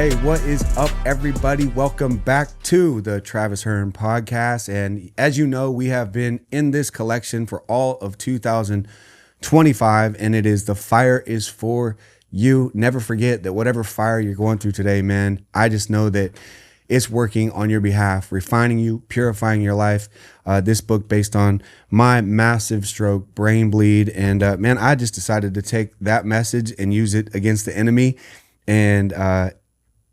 Hey, what is up, everybody? Welcome back to the Travis Hearn podcast. And as you know, we have been in this collection for all of 2025, and it is The Fire is For You. Never forget that whatever fire you're going through today, man, I just know that it's working on your behalf, refining you, purifying your life. This book based on my massive stroke, brain bleed. And man, I just decided to take that message and use it against the enemy and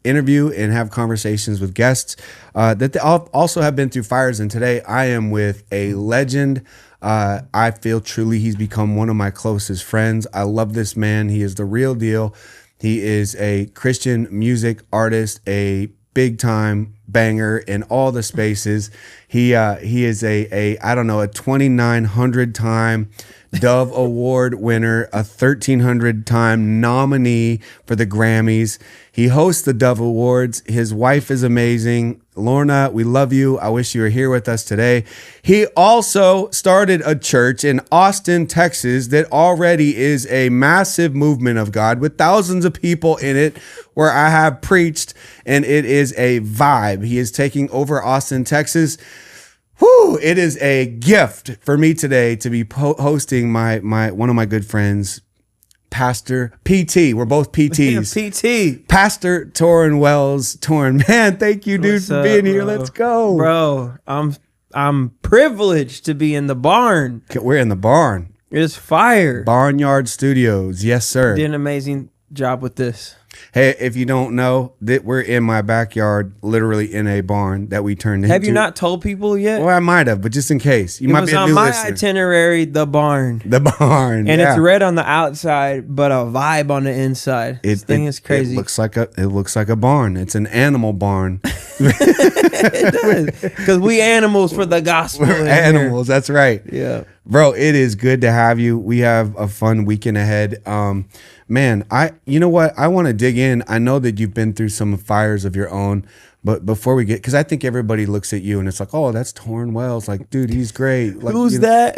interview and have conversations with guests that also have been through fires. And today I am with a legend. I feel truly he's become one of my closest friends. I love this man. He is the real deal. He is a Christian music artist, a big time banger in all the spaces. He is a 2,900 time Dove Award winner, a 1,300 time nominee for the Grammys. He hosts the Dove Awards. His wife is amazing. Lorna, we love you. I wish you were here with us today. He also started a church in Austin, Texas that already is a massive movement of God with thousands of people in it, where I have preached, and it is a vibe. He is taking over Austin, Texas. Whew, it is a gift for me today to be hosting my one of my good friends, Pastor PT. We're both PTs. PT. Pastor Tauren Wells. Tauren, man, thank you, dude, for being here. Let's go. Bro, I'm privileged to be in the barn. We're in the barn. It's fire. Barnyard Studios. Yes, sir. Did an amazing job with this. Hey, if you don't know, that we're in my backyard, literally in a barn that we turned into. Have you not told people yet? Well, I might have, but just in case. You it might was be a on new my listener. itinerary, the barn. The barn. And yeah. it's red on the outside, but a vibe on the inside. This thing is crazy. It looks like a barn. It's an animal barn. It does. Because we animals for the gospel. We're animals. That's right. Yeah. Bro, it is good to have you. We have a fun weekend ahead. Man, you know what? I want to dig in. I know that you've been through some fires of your own, but before we get, because I think everybody looks at you and it's like, oh, that's Tauren Wells. Like, dude, he's great. Like, Who's that?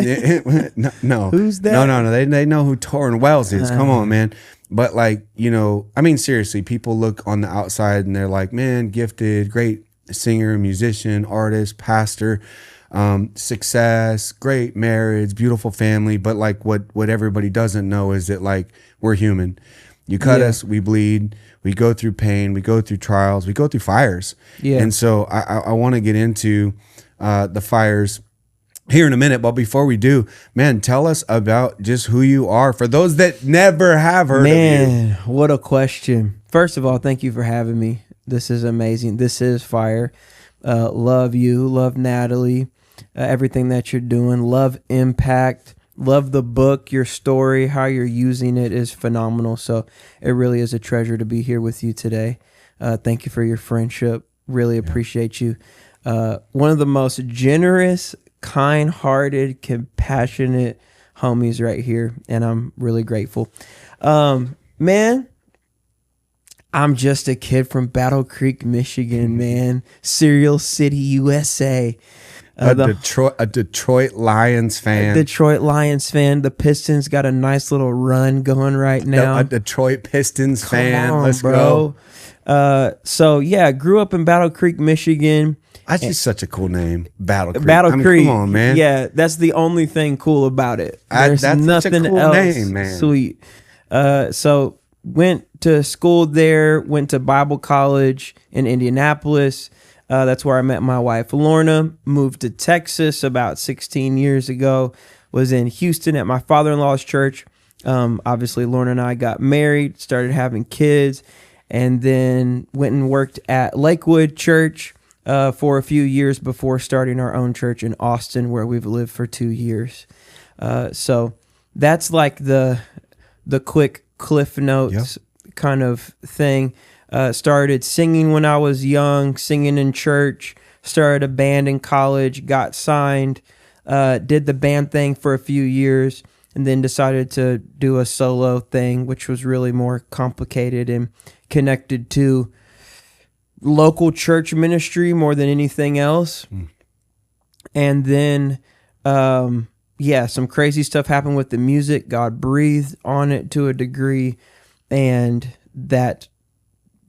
No. Who's that? No. They know who Tauren Wells is. Come on, man. But like, I mean, seriously, people look on the outside and they're like, man, gifted, great singer, musician, artist, pastor, success, great marriage, beautiful family. But like what everybody doesn't know is that like we're human. You cut us, we bleed, we go through pain, we go through trials, we go through fires. Yeah. And so I want to get into the fires here in a minute. But before we do, man, tell us about just who you are for those that never have heard of you. Man, what a question. First of all, thank you for having me. This is amazing. This is fire. Love you. Love Natalie. Everything that you're doing. Love Impact. Love the book, your story, how you're using it is phenomenal. So it really is a treasure to be here with you today. Thank you for your friendship. Really appreciate you. One of the most generous, kind-hearted, compassionate homies right here. And I'm really grateful. Man, I'm just a kid from Battle Creek, Michigan, man. Cereal City, USA. A Detroit Lions fan. Detroit Lions fan. The Pistons got a nice little run going right now. A Detroit Pistons fan. Come on, Let's bro. go. So yeah, grew up in Battle Creek, Michigan. That's just such a cool name, Battle Creek. Battle Creek. Come on, man. Yeah, that's the only thing cool about it. There's that's nothing such a cool else name, man. sweet. So went to school there. Went to Bible college in Indianapolis. That's where I met my wife, Lorna. Moved to Texas about 16 years ago. Was in Houston at my father-in-law's church. Obviously, Lorna and I got married, started having kids, and then went and worked at Lakewood Church for a few years before starting our own church in Austin, where we've lived for 2 years. So that's like the quick Cliff Notes kind of thing. Started singing when I was young, singing in church, started a band in college, got signed, did the band thing for a few years, and then decided to do a solo thing, which was really more complicated and connected to local church ministry more than anything else. And then, some crazy stuff happened with the music. God breathed on it to a degree, and that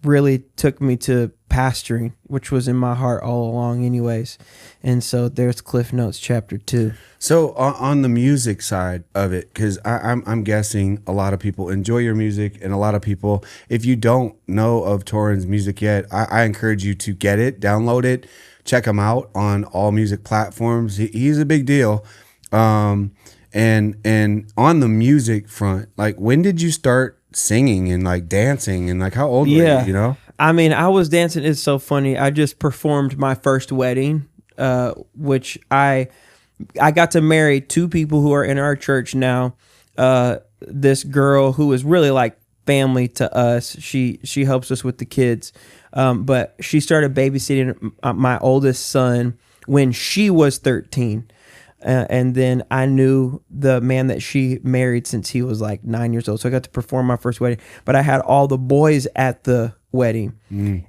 really took me to pastoring, which was in my heart all along anyways. And so there's Cliff Notes chapter 2. So on the music side of it, because I'm guessing a lot of people enjoy your music, and a lot of people, if you don't know of Tauren's music yet, I encourage you to get it, download it, check him out on all music platforms. He's a big deal. And on the music front, like, when did you start singing and like dancing, and like how old were you, you know? I mean, I was dancing. It's so funny. I just performed my first wedding, which I got to marry 2 people who are in our church now. This girl who is really like family to us. She helps us with the kids. But she started babysitting my oldest son when she was 13. And then I knew the man that she married since he was like 9 years old. So I got to perform my first wedding. But I had all the boys at the wedding.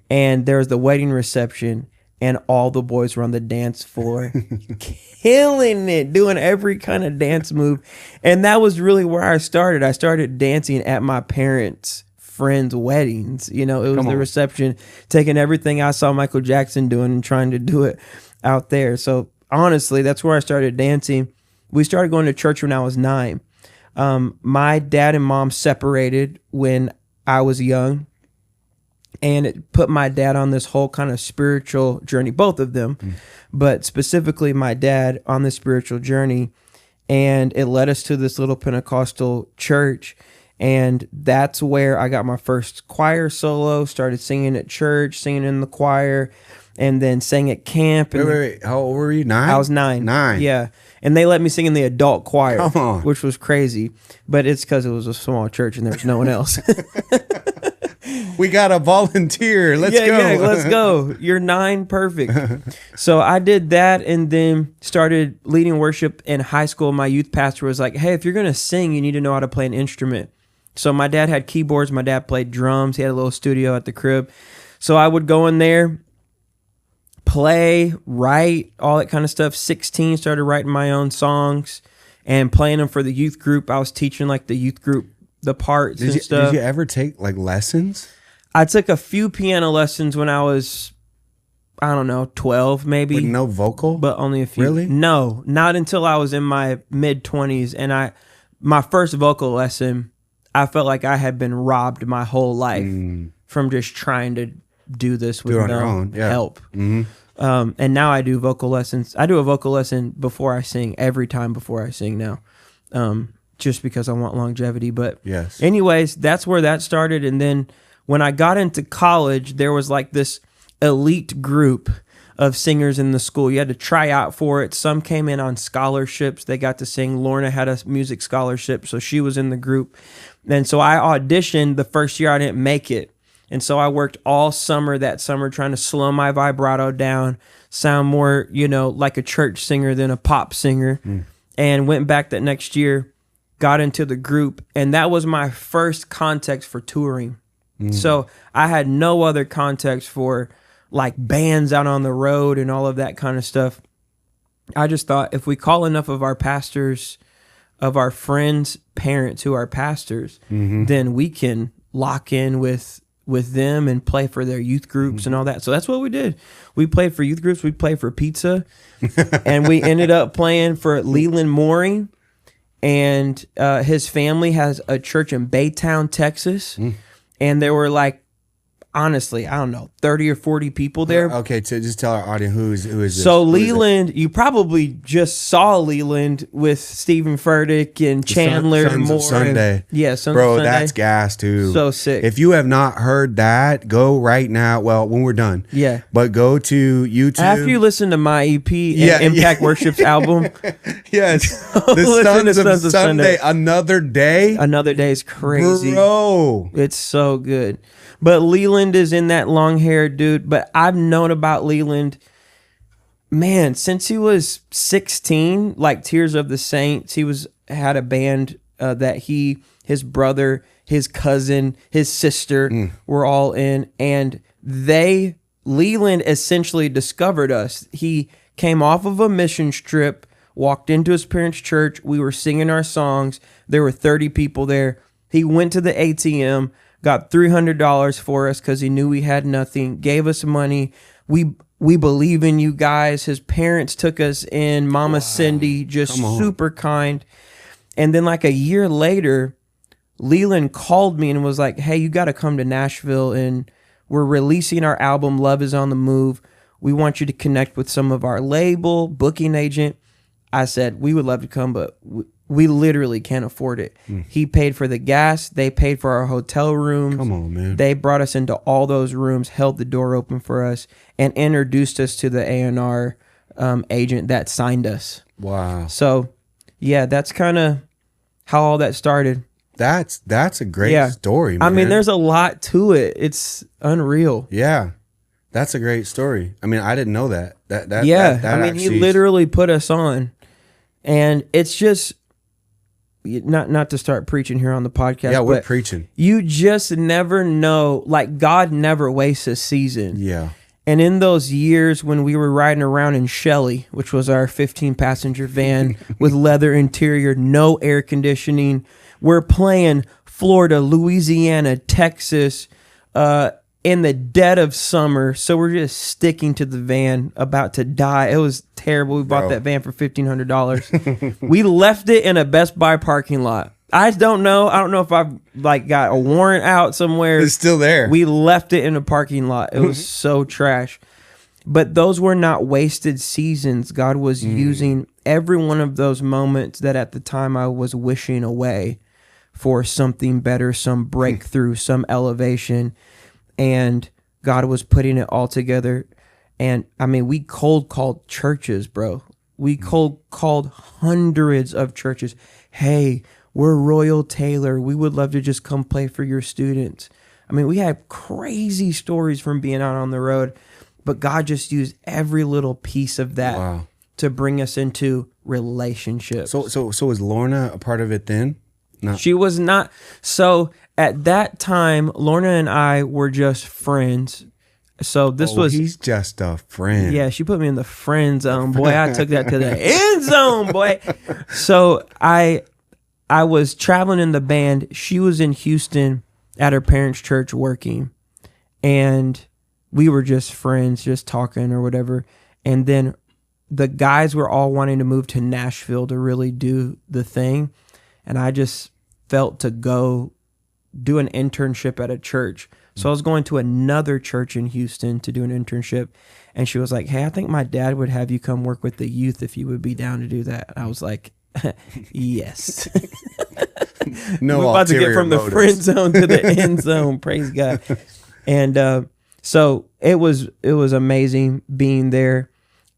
And there was the wedding reception, and all the boys were on the dance floor killing it, doing every kind of dance move. And that was really where I started. I started dancing at my parents' friends' weddings. You know, it was the reception, taking everything I saw Michael Jackson doing and trying to do it out there. So honestly, that's where I started dancing. We started going to church when I was 9. My dad and mom separated when I was young, and it put my dad on this whole kind of spiritual journey, both of them, but specifically my dad on this spiritual journey. And it led us to this little Pentecostal church. And that's where I got my first choir solo, started singing at church, singing in the choir, and then sang at camp. And wait. How old were you? 9? I was 9. 9. Yeah. And they let me sing in the adult choir, Come on. which was crazy. But it's because it was a small church and there was no one else. We got a volunteer. Let's go. Yeah, let's go. You're 9, perfect. So I did that, and then started leading worship in high school. My youth pastor was like, hey, if you're going to sing, you need to know how to play an instrument. So my dad had keyboards. My dad played drums. He had a little studio at the crib. So I would go in there, play, write, all that kind of stuff. 16, started writing my own songs and playing them for the youth group. I was teaching like the youth group the parts and stuff. Did you ever take like lessons? I took a few piano lessons when I was, I don't know, 12 maybe. With no vocal? But only a few. Really? No, not until I was in my mid-20s. And my first vocal lesson, I felt like I had been robbed my whole life from just trying to do this with no help. And now I do vocal lessons. I do a vocal lesson before I sing, every time before I sing now. Just because I want longevity. But yes. Anyways, that's where that started. And then when I got into college, there was like this elite group of singers in the school. You had to try out for it. Some came in on scholarships. They got to sing. Lorna had a music scholarship, so she was in the group. And so I auditioned the first year. I didn't make it. And so I worked all summer that summer trying to slow my vibrato down, sound more, like a church singer than a pop singer, and went back that next year, got into the group, and that was my first context for touring. So I had no other context for like bands out on the road and all of that kind of stuff. I just thought if we call enough of our pastors, of our friends' parents who are pastors, then we can lock in with them and play for their youth groups and all that. So that's what we did. We played for youth groups. We played for pizza. And we ended up playing for Leland Mooring. And his family has a church in Baytown, Texas. And there were like, honestly, I don't know, 30 or 40 people there. Okay, so just tell our audience who is this? So Leland, you probably just saw Leland with Stephen Furtick and Chandler Sons Moore. of Sunday. Yeah, Sons Bro, of Sunday. that's gas too. So sick. If you have not heard that, go right now. Well, when we're done. Yeah. But go to YouTube. After you listen to my EP and Impact Worship's album. Yes. The Sons of Sunday. Another Day. Another Day is crazy. Bro. It's so good. But Leland is in that long-haired dude. But I've known about Leland, man, since he was 16, like Tears of the Saints. He had a band that his brother, his cousin, his sister were all in. And Leland essentially discovered us. He came off of a missions trip, walked into his parents' church. We were singing our songs. There were 30 people there. He went to the ATM, got $300 for us because he knew we had nothing, gave us money. We believe in you guys. His parents took us in. Mama Cindy, just super kind. And then like a year later, Leland called me and was like, hey, you got to come to Nashville, and we're releasing our album, Love is on the Move. We want you to connect with some of our label, booking agent. I said, we would love to come, but we literally can't afford it. He paid for the gas. They paid for our hotel rooms. Come on, man. They brought us into all those rooms, held the door open for us, and introduced us to the A&R agent that signed us. Wow. So, yeah, that's kind of how all that started. That's a great story, man. I mean, there's a lot to it. It's unreal. Yeah. That's a great story. I mean, I didn't know that. That I mean, he literally put us on. And it's just, not to start preaching here on the podcast. Yeah, we're preaching. You just never know. Like, God never wastes a season. Yeah. And in those years when we were riding around in Shelly, which was our 15-passenger van with leather interior, no air conditioning, we're playing Florida, Louisiana, Texas, in the dead of summer. So we're just sticking to the van, about to die. It was terrible. We bought that van for $1,500. We left it in a Best Buy parking lot. I don't know if I've like got a warrant out somewhere. It's still there. We left it in a parking lot. It was so trash. But those were not wasted seasons. God was using every one of those moments that at the time I was wishing away for something better, some breakthrough, some elevation. And God was putting it all together. And I mean, we cold called churches, bro. We cold called hundreds of churches. Hey, we're Royal Taylor. We would love to just come play for your students. I mean, we had crazy stories from being out on the road, but God just used every little piece of that to bring us into relationships. So was Lorna a part of it then? No. She was not. So at that time, Lorna and I were just friends. So he's just a friend. Yeah, she put me in the friend zone, boy. I took that to the end zone, boy. So I was traveling in the band. She was in Houston at her parents' church working, and we were just friends, just talking or whatever. And then the guys were all wanting to move to Nashville to really do the thing. And I just felt to go do an internship at a church. So I was going to another church in Houston to do an internship. And she was like, hey, I think my dad would have you come work with the youth if you would be down to do that. I was like, yes. No, we're about to get from the friend zone to the end zone. Praise God. And so it was amazing being there.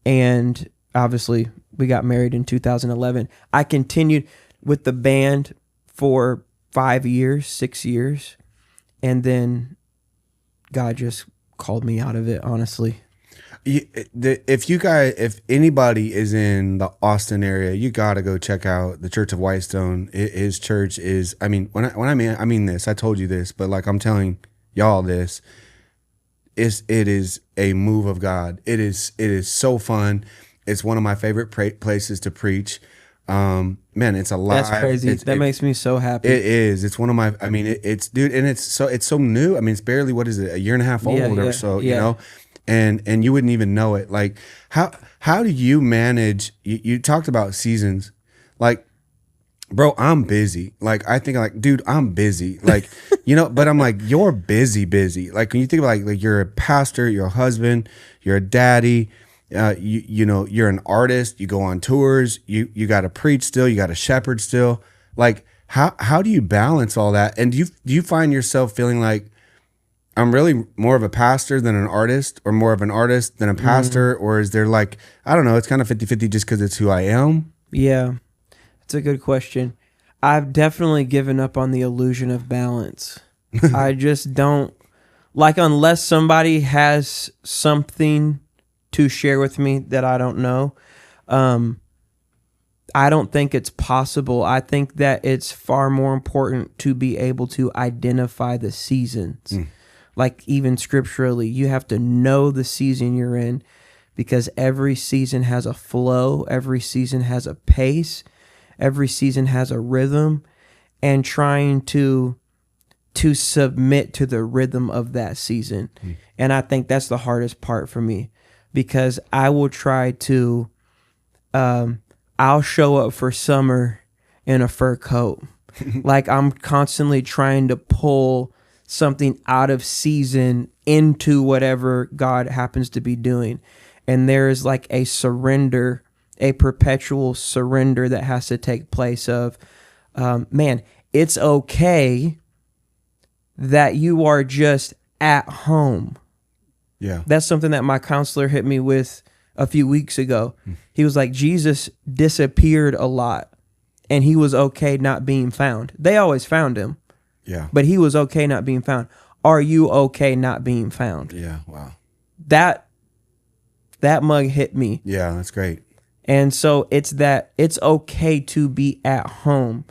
And obviously we got married in 2011. I continued with the band for 6 years. And then God just called me out of it, honestly. If anybody is in the Austin area, you got to go check out the Church of Whitestone. His church is, I mean, I mean this, I told you this, but like I'm telling y'all this, it is a move of God. It is so fun. It's one of my favorite places to preach. Man, it's alive. That's crazy. That makes me so happy. It is. It's one of my, I mean, it's dude, and it's so new. I mean, it's barely, what is it, a year and a half old or so, you know? And you wouldn't even know it. Like, how do you manage, you talked about seasons, like, bro, I'm busy. Like, I think like, dude, I'm busy. Like, you know, but I'm like, you're busy. Like, when you think about like you're a pastor, you're a husband, you're a daddy, you know, you're an artist, you go on tours, you got to preach still, you got to shepherd still. Like, how do you balance all that? And do you find yourself feeling like, I'm really more of a pastor than an artist, or more of an artist than a pastor? Or is there like, I don't know, it's kind of 50-50 just because it's who I am? Yeah, it's a good question. I've definitely given up on the illusion of balance. I just don't, like, unless somebody has something to share with me that I don't know, I don't think it's possible. I think that it's far more important to be able to identify the seasons. Like, even scripturally, you have to know the season you're in, because every season has a flow, every season has a pace, every season has a rhythm, and trying to to submit to the rhythm of that season. And I think that's the hardest part for me, because I will try to, I'll show up for summer in a fur coat. Like I'm constantly trying to pull something out of season into whatever God happens to be doing. And there is like a surrender, a perpetual surrender that has to take place of, man, it's okay that you are just at home. Yeah. That's something that my counselor hit me with a few weeks ago. He was like, Jesus disappeared a lot and he was okay not being found. They always found him. Yeah. But he was okay not being found. Are you okay not being found? Yeah. Wow. That mug hit me. Yeah, that's great. And so it's that it's okay to be at home.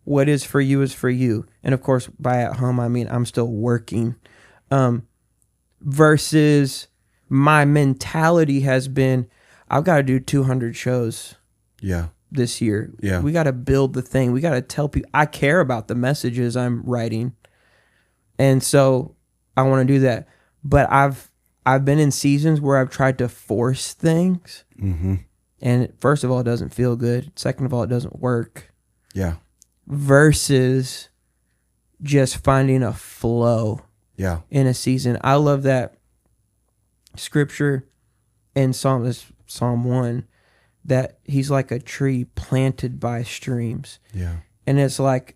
What is for you is for you. And of course, by at home, I mean, I'm still working. Versus my mentality has been, I've got to do 200 shows. Yeah. This year. Yeah. We got to build the thing. We got to tell people, I care about the messages I'm writing. And so I want to do that. But I've been in seasons where I've tried to force things. Mm-hmm. And first of all, it doesn't feel good. Second of all, it doesn't work. Yeah. Versus just finding a flow. Yeah. In a season. I love that scripture in Psalm 1, that he's like a tree planted by streams. Yeah. And it's like,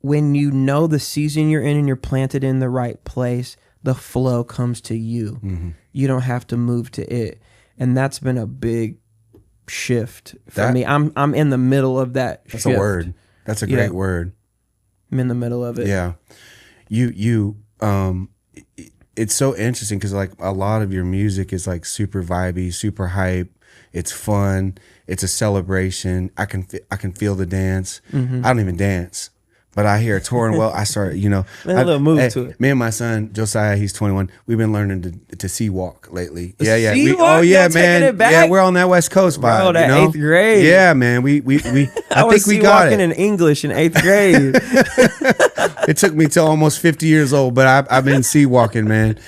when you know the season you're in and you're planted in the right place, the flow comes to you. Mm-hmm. You don't have to move to it. And that's been a big shift for me. I'm in the middle of that That's shift. a word. That's a great word. I'm in the middle of it. Yeah. It's so interesting because like a lot of your music is like super vibey, super hype. It's fun. It's a celebration. I can feel the dance. Mm-hmm. I don't even dance, but I hear Tauren Wells. I start, a little move to it. Me and my son Josiah, he's 21. We've been learning to sea walk lately. Yeah. Oh yeah, man. It back? Yeah, we're on that West Coast vibe. Bro, that 8th grade. Yeah, man. We I think we got it. in English in 8th grade. It took me till almost 50 years old, but I've been sea walking, man.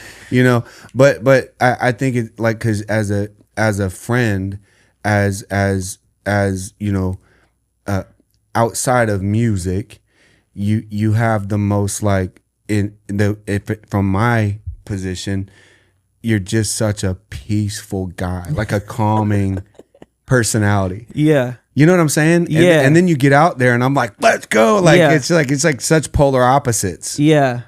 But I think it like because as a friend, as outside of music, you have the most like from my position, you're just such a peaceful guy, like a calming personality. Yeah. You know what I'm saying? Yeah. And then you get out there and I'm like, let's go. Like it's like such polar opposites. Yeah.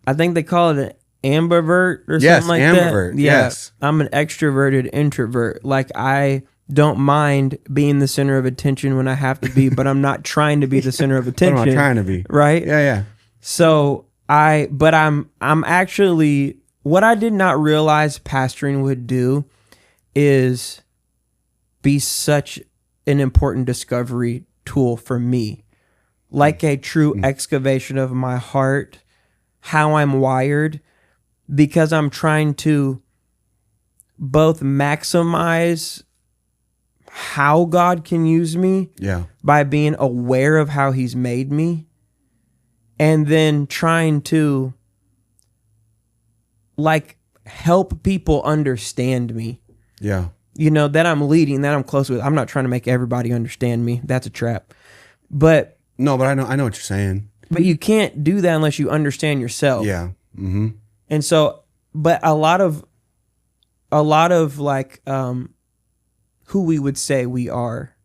I think they call it an ambivert or something like ambivert, that. Yeah. Yes. I'm an extroverted introvert. Like I don't mind being the center of attention when I have to be, but I'm not trying to be the center of attention. What am I trying to be? Right? Yeah. So I'm actually, what I did not realize pastoring would do is be such an important discovery tool for me. Like a true excavation of my heart, how I'm wired, because I'm trying to both maximize how God can use me by being aware of how he's made me, and then trying to like help people understand me. Yeah. That I'm leading, that I'm close with. I'm not trying to make everybody understand me. That's a trap. But no, but I know what you're saying. But you can't do that unless you understand yourself. Yeah. Mm-hmm. And so, but a lot of like who we would say we are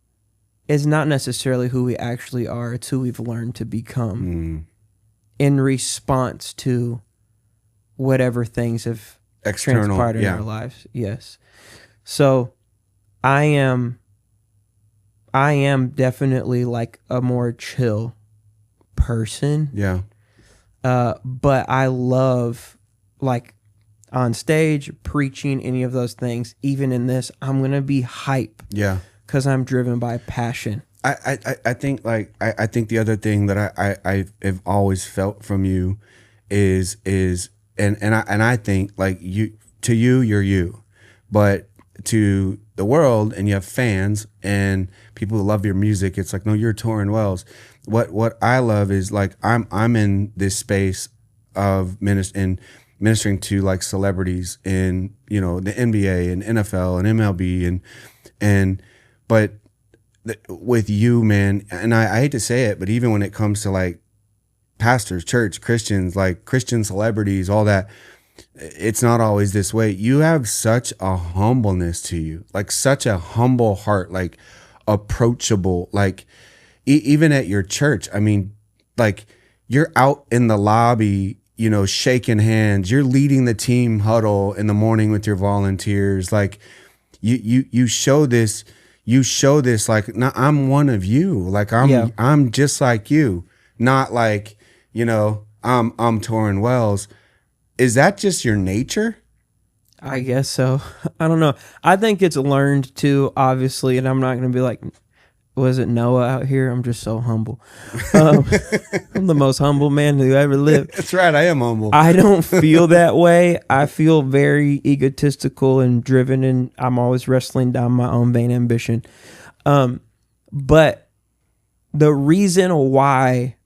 is not necessarily who we actually are. It's who we've learned to become in response to whatever things have transpired in our lives. Yes. So I am definitely like a more chill person. Yeah. But I love like on stage, preaching, any of those things. Even in this, I'm going to be hype. Yeah. Because I'm driven by passion. I think like I think the other thing that I have always felt from you is I think like you're you, but to the world, and you have fans and people who love your music, it's like, no, you're Tauren Wells. What I love is like I'm in this space of ministering to like celebrities in, you know, the NBA and NFL and MLB but with you, man, and I hate to say it, but even when it comes to like pastors, church, Christians, like Christian celebrities, all that, it's not always this way. You have such a humbleness to you, like such a humble heart, like approachable, like even at your church. I mean, like you're out in the lobby, you know, shaking hands, you're leading the team huddle in the morning with your volunteers. Like you show this, like, no, I'm one of you. Like I'm just like you, not like, you know, I'm Tauren Wells. Is that just your nature? I guess so. I don't know. I think it's learned too, obviously, and I'm not going to be like, was it Noah out here? I'm just so humble. I'm the most humble man who ever lived. That's right. I am humble. I don't feel that way. I feel very egotistical and driven, and I'm always wrestling down my own vain ambition. But the reason why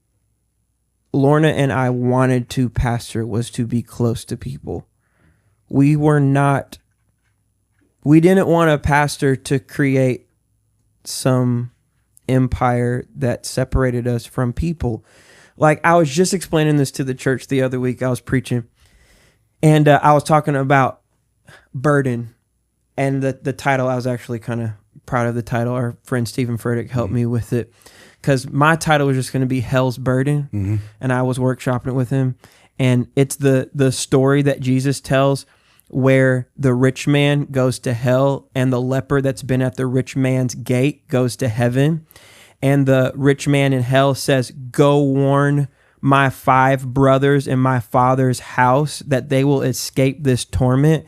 Lorna and I wanted to pastor was to be close to people. We didn't want a pastor to create some empire that separated us from people. Like, I was just explaining this to the church the other week. I was preaching, and I was talking about burden, and the title, I was actually kind of proud of the title. Our friend Stephen Furtick helped me with it, because my title was just going to be Hell's Burden, and I was workshopping it with him. And it's the story that Jesus tells where the rich man goes to hell and the leper that's been at the rich man's gate goes to heaven. And the rich man in hell says, "Go warn my 5 brothers in my father's house that they will escape this torment."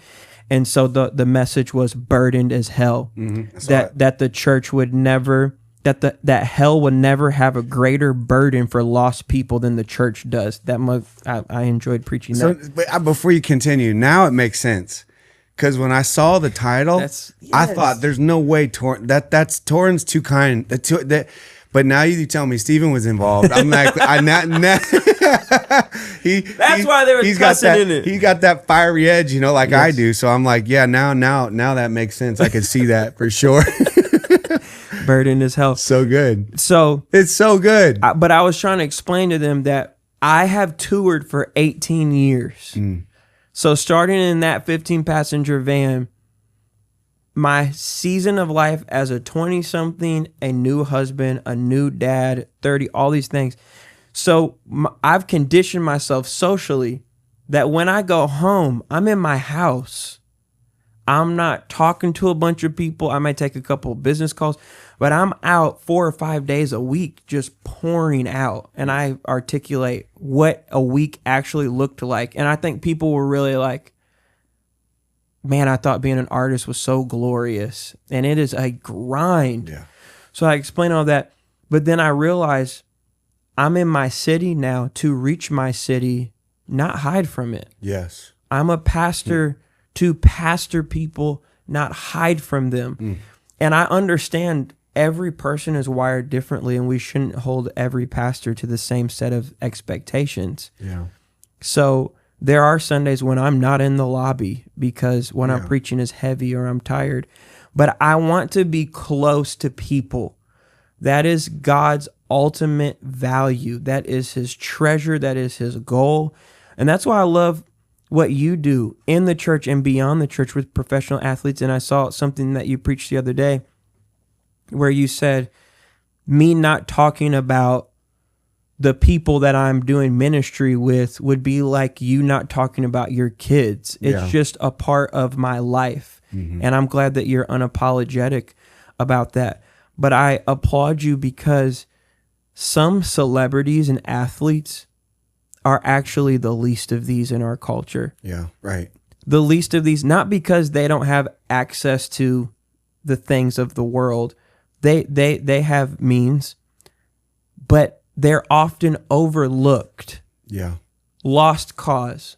And so the message was burdened as hell, that the church would never, that hell would never have a greater burden for lost people than the church does. I enjoyed preaching that. So, but before you continue, now it makes sense. Because when I saw the title, I thought, there's no way that's Tauren's too kind. But now you tell me Stephen was involved. I'm like, that's why there was cussing in it. He got that fiery edge, you know, like I do. So I'm like, yeah, now that makes sense. I can see that for sure. Burden is hell. So good. So it's so good. But I was trying to explain to them that I have toured for 18 years. So starting in that 15-passenger van, my season of life as a 20-something, a new husband, a new dad, 30, all these things. So I've conditioned myself socially that when I go home, I'm in my house. I'm not talking to a bunch of people. I might take a couple of business calls, but I'm out 4 or 5 days a week just pouring out. And I articulate what a week actually looked like. And I think people were really like, man, I thought being an artist was so glorious. And it is a grind. Yeah. So I explain all that. But then I realized I'm in my city now to reach my city, not hide from it. Yes. I'm a pastor to pastor people, not hide from them. And I understand every person is wired differently, and we shouldn't hold every pastor to the same set of expectations. Yeah. So there are Sundays when I'm not in the lobby because when I'm preaching is heavy or I'm tired. But I want to be close to people. That is God's ultimate value. That is his treasure. That is his goal. And that's why I love what you do in the church and beyond the church with professional athletes. And I saw something that you preached the other day where you said, me not talking about the people that I'm doing ministry with would be like you not talking about your kids. It's just a part of my life. And I'm glad that you're unapologetic about that. But I applaud you because some celebrities and athletes are actually the least of these in our culture. Yeah, right. The least of these, not because they don't have access to the things of the world. They have means, but they're often overlooked. Yeah. Lost cause.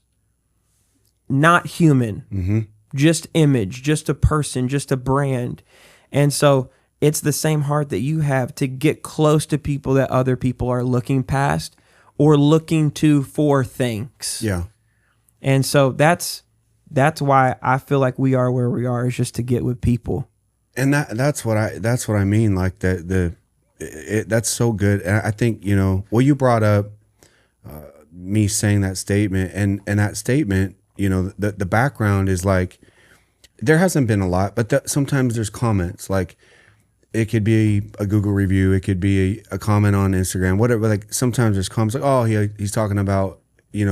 Not human. Just image, just a person, just a brand. And so it's the same heart that you have to get close to people that other people are looking past, or looking to for things. Yeah. And so that's why I feel like we are where we are, is just to get with people. And that's what I mean. Like that's so good. And I think, you brought up me saying that statement, and that statement, the background is like, there hasn't been a lot, but sometimes there's comments. Like, it could be a Google review, it could be a comment on Instagram, whatever. Like, sometimes there's comments like, oh, he's talking about,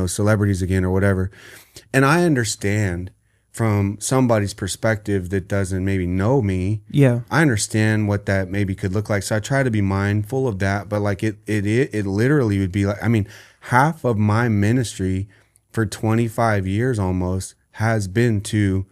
celebrities again or whatever. And I understand from somebody's perspective that doesn't maybe know me. Yeah. I understand what that maybe could look like. So I try to be mindful of that. But like it literally would be like, I mean, half of my ministry for 25 years almost has been to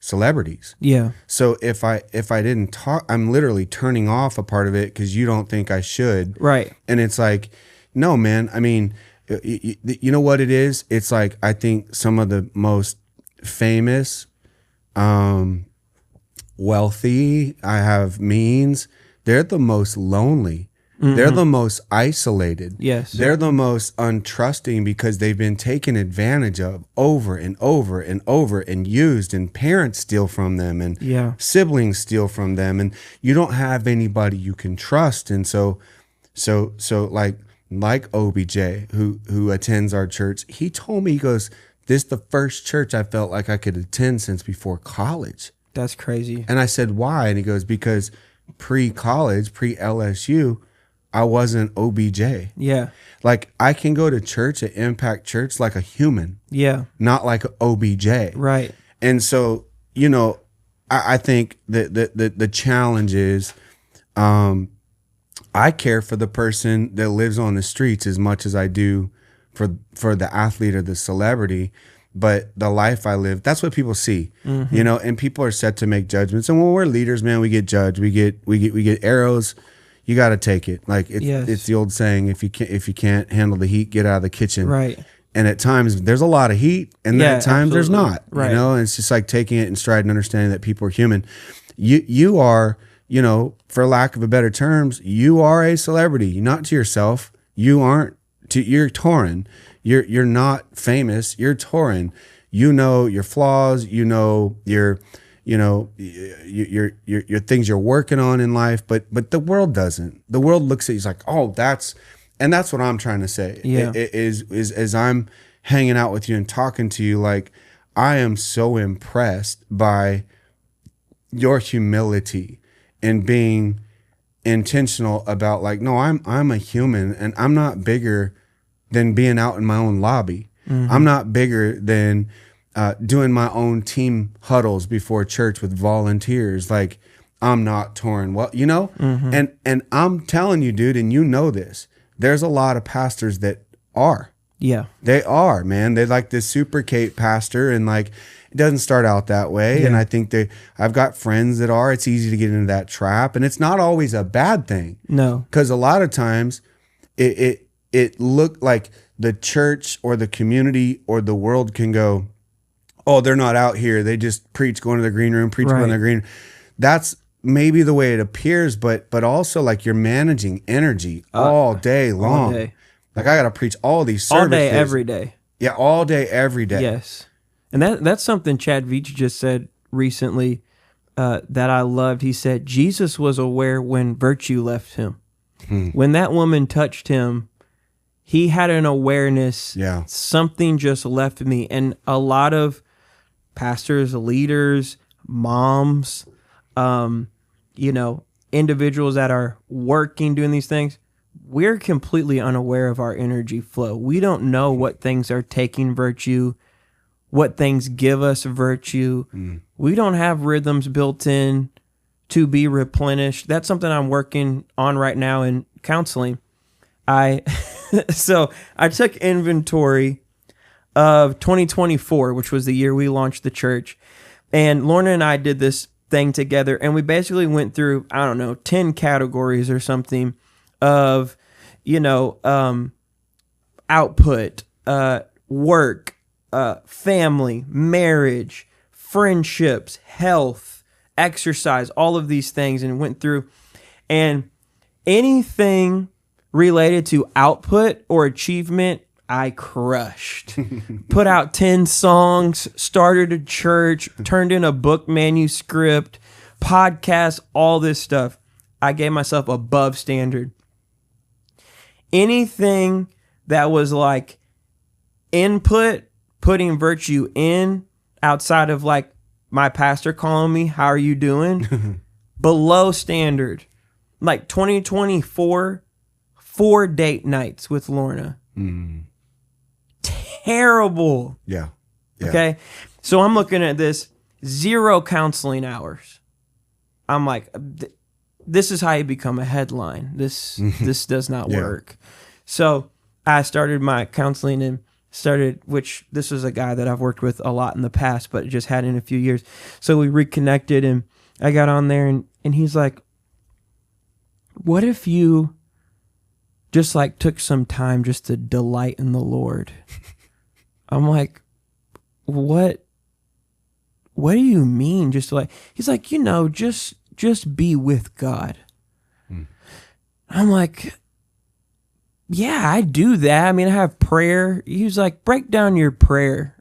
celebrities. Yeah. So if I didn't talk, I'm literally turning off a part of it because you don't think I should. Right. And it's like, no, man. I mean, you know what it is? It's like, I think some of the most famous, wealthy, I have means, they're the most lonely. Mm-hmm. They're the most isolated. Yes. They're the most untrusting because they've been taken advantage of over and over and over and used, and parents steal from them, and siblings steal from them, and you don't have anybody you can trust. And so like OBJ, who attends our church, he told me, he goes, this is the first church I felt like I could attend since before college. That's crazy. And I said, why? And he goes, because pre-college, pre-LSU, I wasn't OBJ. Yeah. Like, I can go to church at Impact Church like a human. Yeah. Not like OBJ. Right. And so, I think that the challenge is, I care for the person that lives on the streets as much as I do for the athlete or the celebrity. But the life I live, that's what people see, and people are set to make judgments. And when we're leaders, man, we get judged. We get arrows. You got to take it. Like, it's the old saying, if you can't handle the heat, get out of the kitchen. Right. And at times there's a lot of heat, and then at times there's not. Right. And it's just like taking it in stride and understanding that people are human. You are, for lack of a better terms, you are a celebrity, not to yourself. You aren't. You're Tauren. You're not famous. You're Tauren. You know your flaws. You know your things you're working on in life. But the world doesn't. The world looks at you like, oh, that's what I'm trying to say. Yeah. Is as I'm hanging out with you and talking to you, like, I am so impressed by your humility and being intentional about, like, no, I'm a human, and I'm not bigger than being out in my own lobby. Mm-hmm. I'm not bigger than doing my own team huddles before church with volunteers. Like, I'm not Tauren Wells, mm-hmm. and I'm telling you, dude, and you know this, there's a lot of pastors that are. Yeah. They are, man. They're like this super Kate pastor, and like, it doesn't start out that way. Yeah. And I think I've got friends that are. It's easy to get into that trap, and it's not always a bad thing. No. Because a lot of times it looked like the church or the community or the world can go, oh, they're not out here. They just preach, going to the green room, preach, going to the green room. That's maybe the way it appears, but also, like, you're managing energy all day long. All day. Like, I got to preach all these services. All day, every day. Yeah, all day, every day. Yes. And that's something Chad Veach just said recently that I loved. He said, Jesus was aware when virtue left him. When that woman touched him, he had an awareness. Yeah. Something just left me. And a lot of pastors, leaders, moms, individuals that are working, doing these things, we're completely unaware of our energy flow. We don't know what things are taking virtue, what things give us virtue. We don't have rhythms built in to be replenished. That's something I'm working on right now in counseling. So I took inventory of 2024, which was the year we launched the church. And Lorna and I did this thing together, and we basically went through, 10 categories or something of, output, work, family, marriage, friendships, health, exercise, all of these things, and went through. And anything related to output or achievement, I crushed. Put out 10 songs, started a church, turned in a book manuscript, podcast, all this stuff. I gave myself above standard. Anything that was like input, putting virtue in, outside of like my pastor calling me, how are you doing? Below standard. Like 2024, 4 date nights with Lorna. Terrible. Yeah. Okay. So I'm looking at this, 0 counseling hours. I'm like, this is how you become a headline. This does not work. So I started my counseling and which this was a guy that I've worked with a lot in the past, but just had in a few years. So we reconnected and I got on there and he's like, what if you just like took some time just to delight in the Lord? I'm like, what do you mean? Just like, he's like, just be with God. I'm like, yeah, I do that. I mean, I have prayer. He was like, break down your prayer.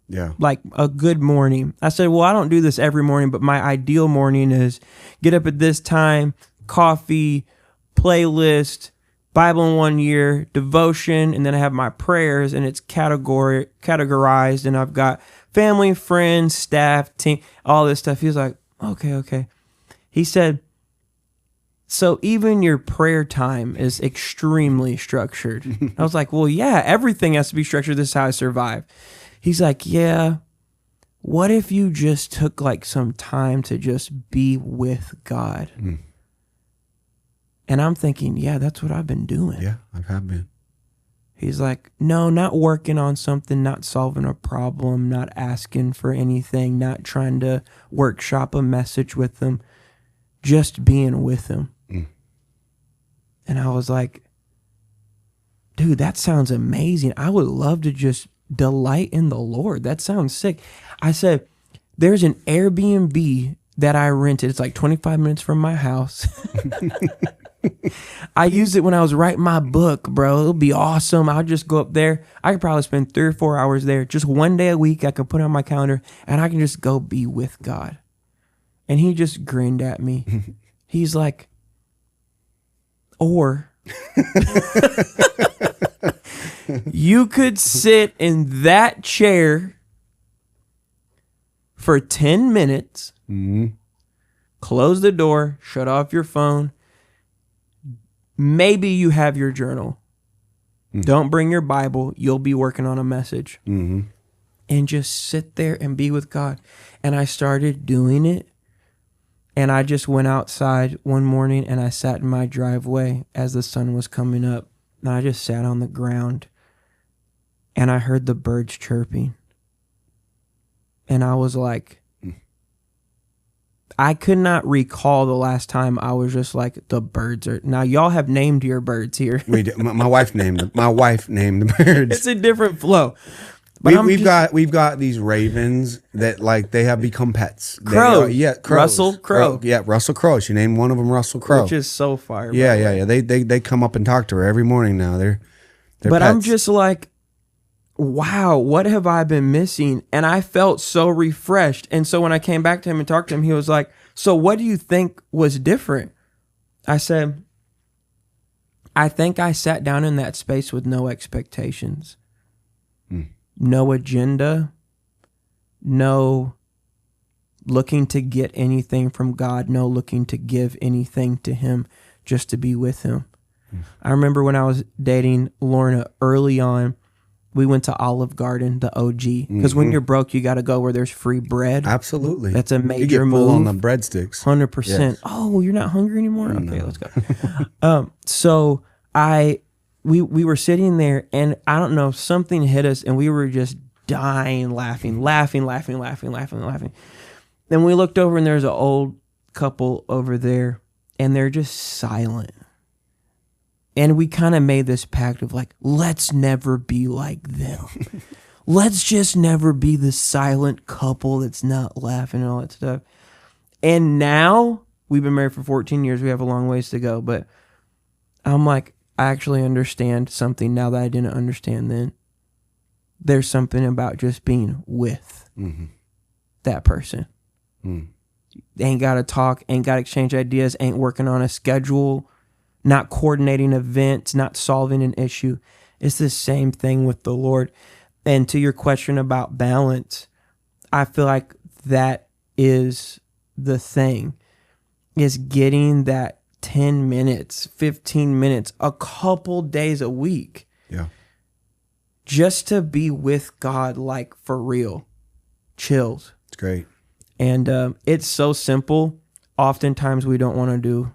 Yeah. Like a good morning. I said, well, I don't do this every morning, but my ideal morning is get up at this time, coffee, playlist, Bible in 1 year, devotion, and then I have my prayers and it's categorized and I've got family, friends, staff, team, all this stuff. He was like, okay. He said, so even your prayer time is extremely structured. I was like, well, yeah, everything has to be structured. This is how I survive. He's like, yeah, what if you just took like some time to just be with God? And I'm thinking, yeah, that's what I've been doing. Yeah, I have been. He's like, no, not working on something, not solving a problem, not asking for anything, not trying to workshop a message with them, just being with him. And I was like, dude, that sounds amazing. I would love to just delight in the Lord. That sounds sick. I said, there's an Airbnb that I rented. It's like 25 minutes from my house. I used it when I was writing my book, bro. It'll be awesome. I'll just go up there. I could probably spend 3 or 4 hours there. Just 1 day a week I could put on my calendar and I can just go be with God. And he just grinned at me. He's like, or you could sit in that chair for 10 minutes, close the door, shut off your phone. Maybe you have your journal. Don't bring your Bible. You'll be working on a message. And just sit there and be with God. And I started doing it. And I just went outside one morning and I sat in my driveway as the sun was coming up. And I just sat on the ground and I heard the birds chirping. And I was like, I could not recall the last time I was just like, the birds are... Now, y'all have named your birds here. We did. My wife named them. My wife named the birds. It's a different flow. But we've got these ravens that like they have become pets. Crow. Crows. Russell Crowe. Russell Crowe. She named one of them Russell Crowe. Which is so fire. Yeah. They come up and talk to her every morning now. They're but pets. I'm just like, wow, what have I been missing? And I felt so refreshed. And so when I came back to him and talked to him, he was like, so what do you think was different? I said, I think I sat down in that space with no expectations. No agenda, no looking to get anything from God, no looking to give anything to him, just to be with him. I remember when I was dating Lorna early on, we went to Olive Garden, the OG, because when you're broke, you got to go where there's free bread. Absolutely. That's a major you get move. full on the breadsticks. 100%. Yes. Oh, you're not hungry anymore? Okay, let's go. So we were sitting there and I don't know, something hit us and we were just dying laughing. Then we looked over and there's an old couple over there and they're just silent. And we kind of made this pact of like, let's never be like them. Let's just never be the silent couple that's not laughing and all that stuff. And now we've been married for 14 years. We have a long ways to go, but I'm like, I actually understand something now that I didn't understand then. There's something about just being with that person. Ain't got to talk, ain't got to exchange ideas, ain't working on a schedule, not coordinating events, not solving an issue. It's the same thing with the Lord. And to your question about balance, I feel like that is the thing, is getting that 10 minutes, 15 minutes, a couple days a week. Yeah. Just to be with God, like for real. Chills. It's great. And it's so simple. Oftentimes we don't want to do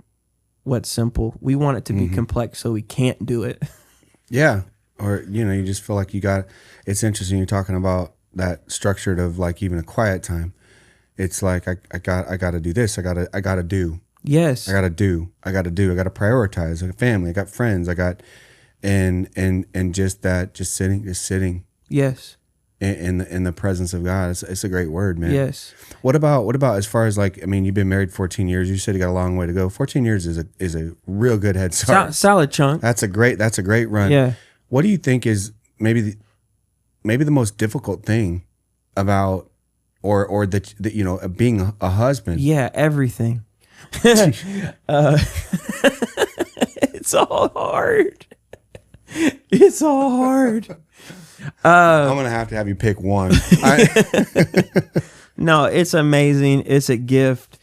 what's simple. We want it to be complex so we can't do it. Yeah. Or, you just feel like it's interesting you're talking about that structured of like even a quiet time. It's like I got to do this. I got to do. Yes. I got to prioritize. I got family. I got friends. I got, and just sitting. Yes. In the presence of God. It's a great word, man. Yes. What about as far as like, I mean, you've been married 14 years. You said you got a long way to go. 14 years is a real good head start. Solid chunk. That's a great run. Yeah. What do you think is maybe the most difficult thing about or that being a husband? Yeah, everything. It's all hard. It's all hard. I'm gonna have to have you pick one. No, it's amazing. It's a gift.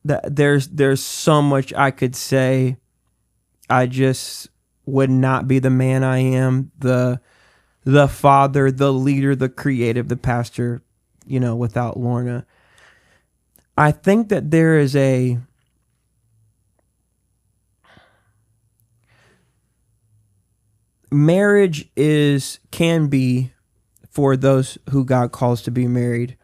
There's so much I could say. I just would not be the man I am, the father, the leader, the creative, the pastor, without Lorna. I think that there is marriage can be, for those who God calls to be married,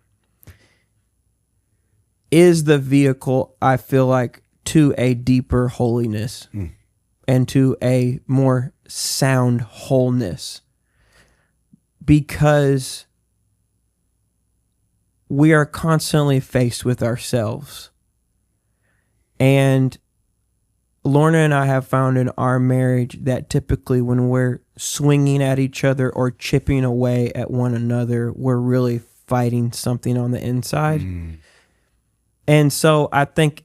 is the vehicle, I feel like, to a deeper holiness and to a more sound wholeness, because we are constantly faced with ourselves. And Lorna and I have found in our marriage that typically when we're swinging at each other or chipping away at one another, we're really fighting something on the inside. And so I think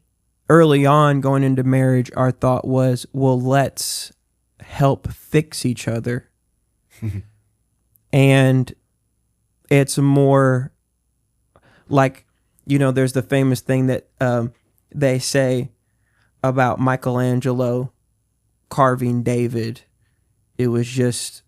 early on going into marriage, our thought was, well, let's help fix each other. And it's more like, there's the famous thing that they say about Michelangelo carving David. It was just,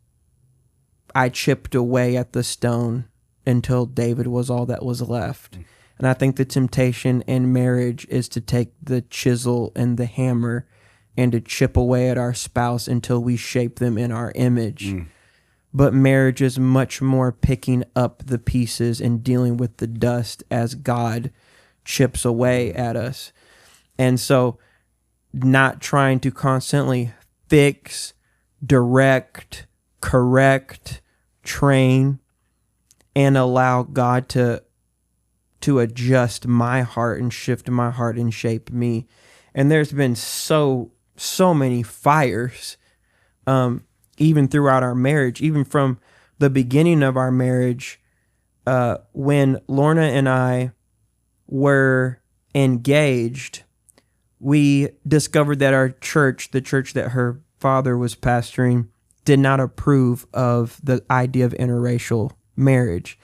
I chipped away at the stone until David was all that was left. And I think the temptation in marriage is to take the chisel and the hammer and to chip away at our spouse until we shape them in our image. But marriage is much more picking up the pieces and dealing with the dust as God chips away at us. And so not trying to constantly fix, direct, correct, train, and allow God to adjust my heart and shift my heart and shape me. And there's been so many fires, even throughout our marriage, even from the beginning of our marriage, when Lorna and I were engaged, we discovered that our church, the church that her father was pastoring, did not approve of the idea of interracial marriage.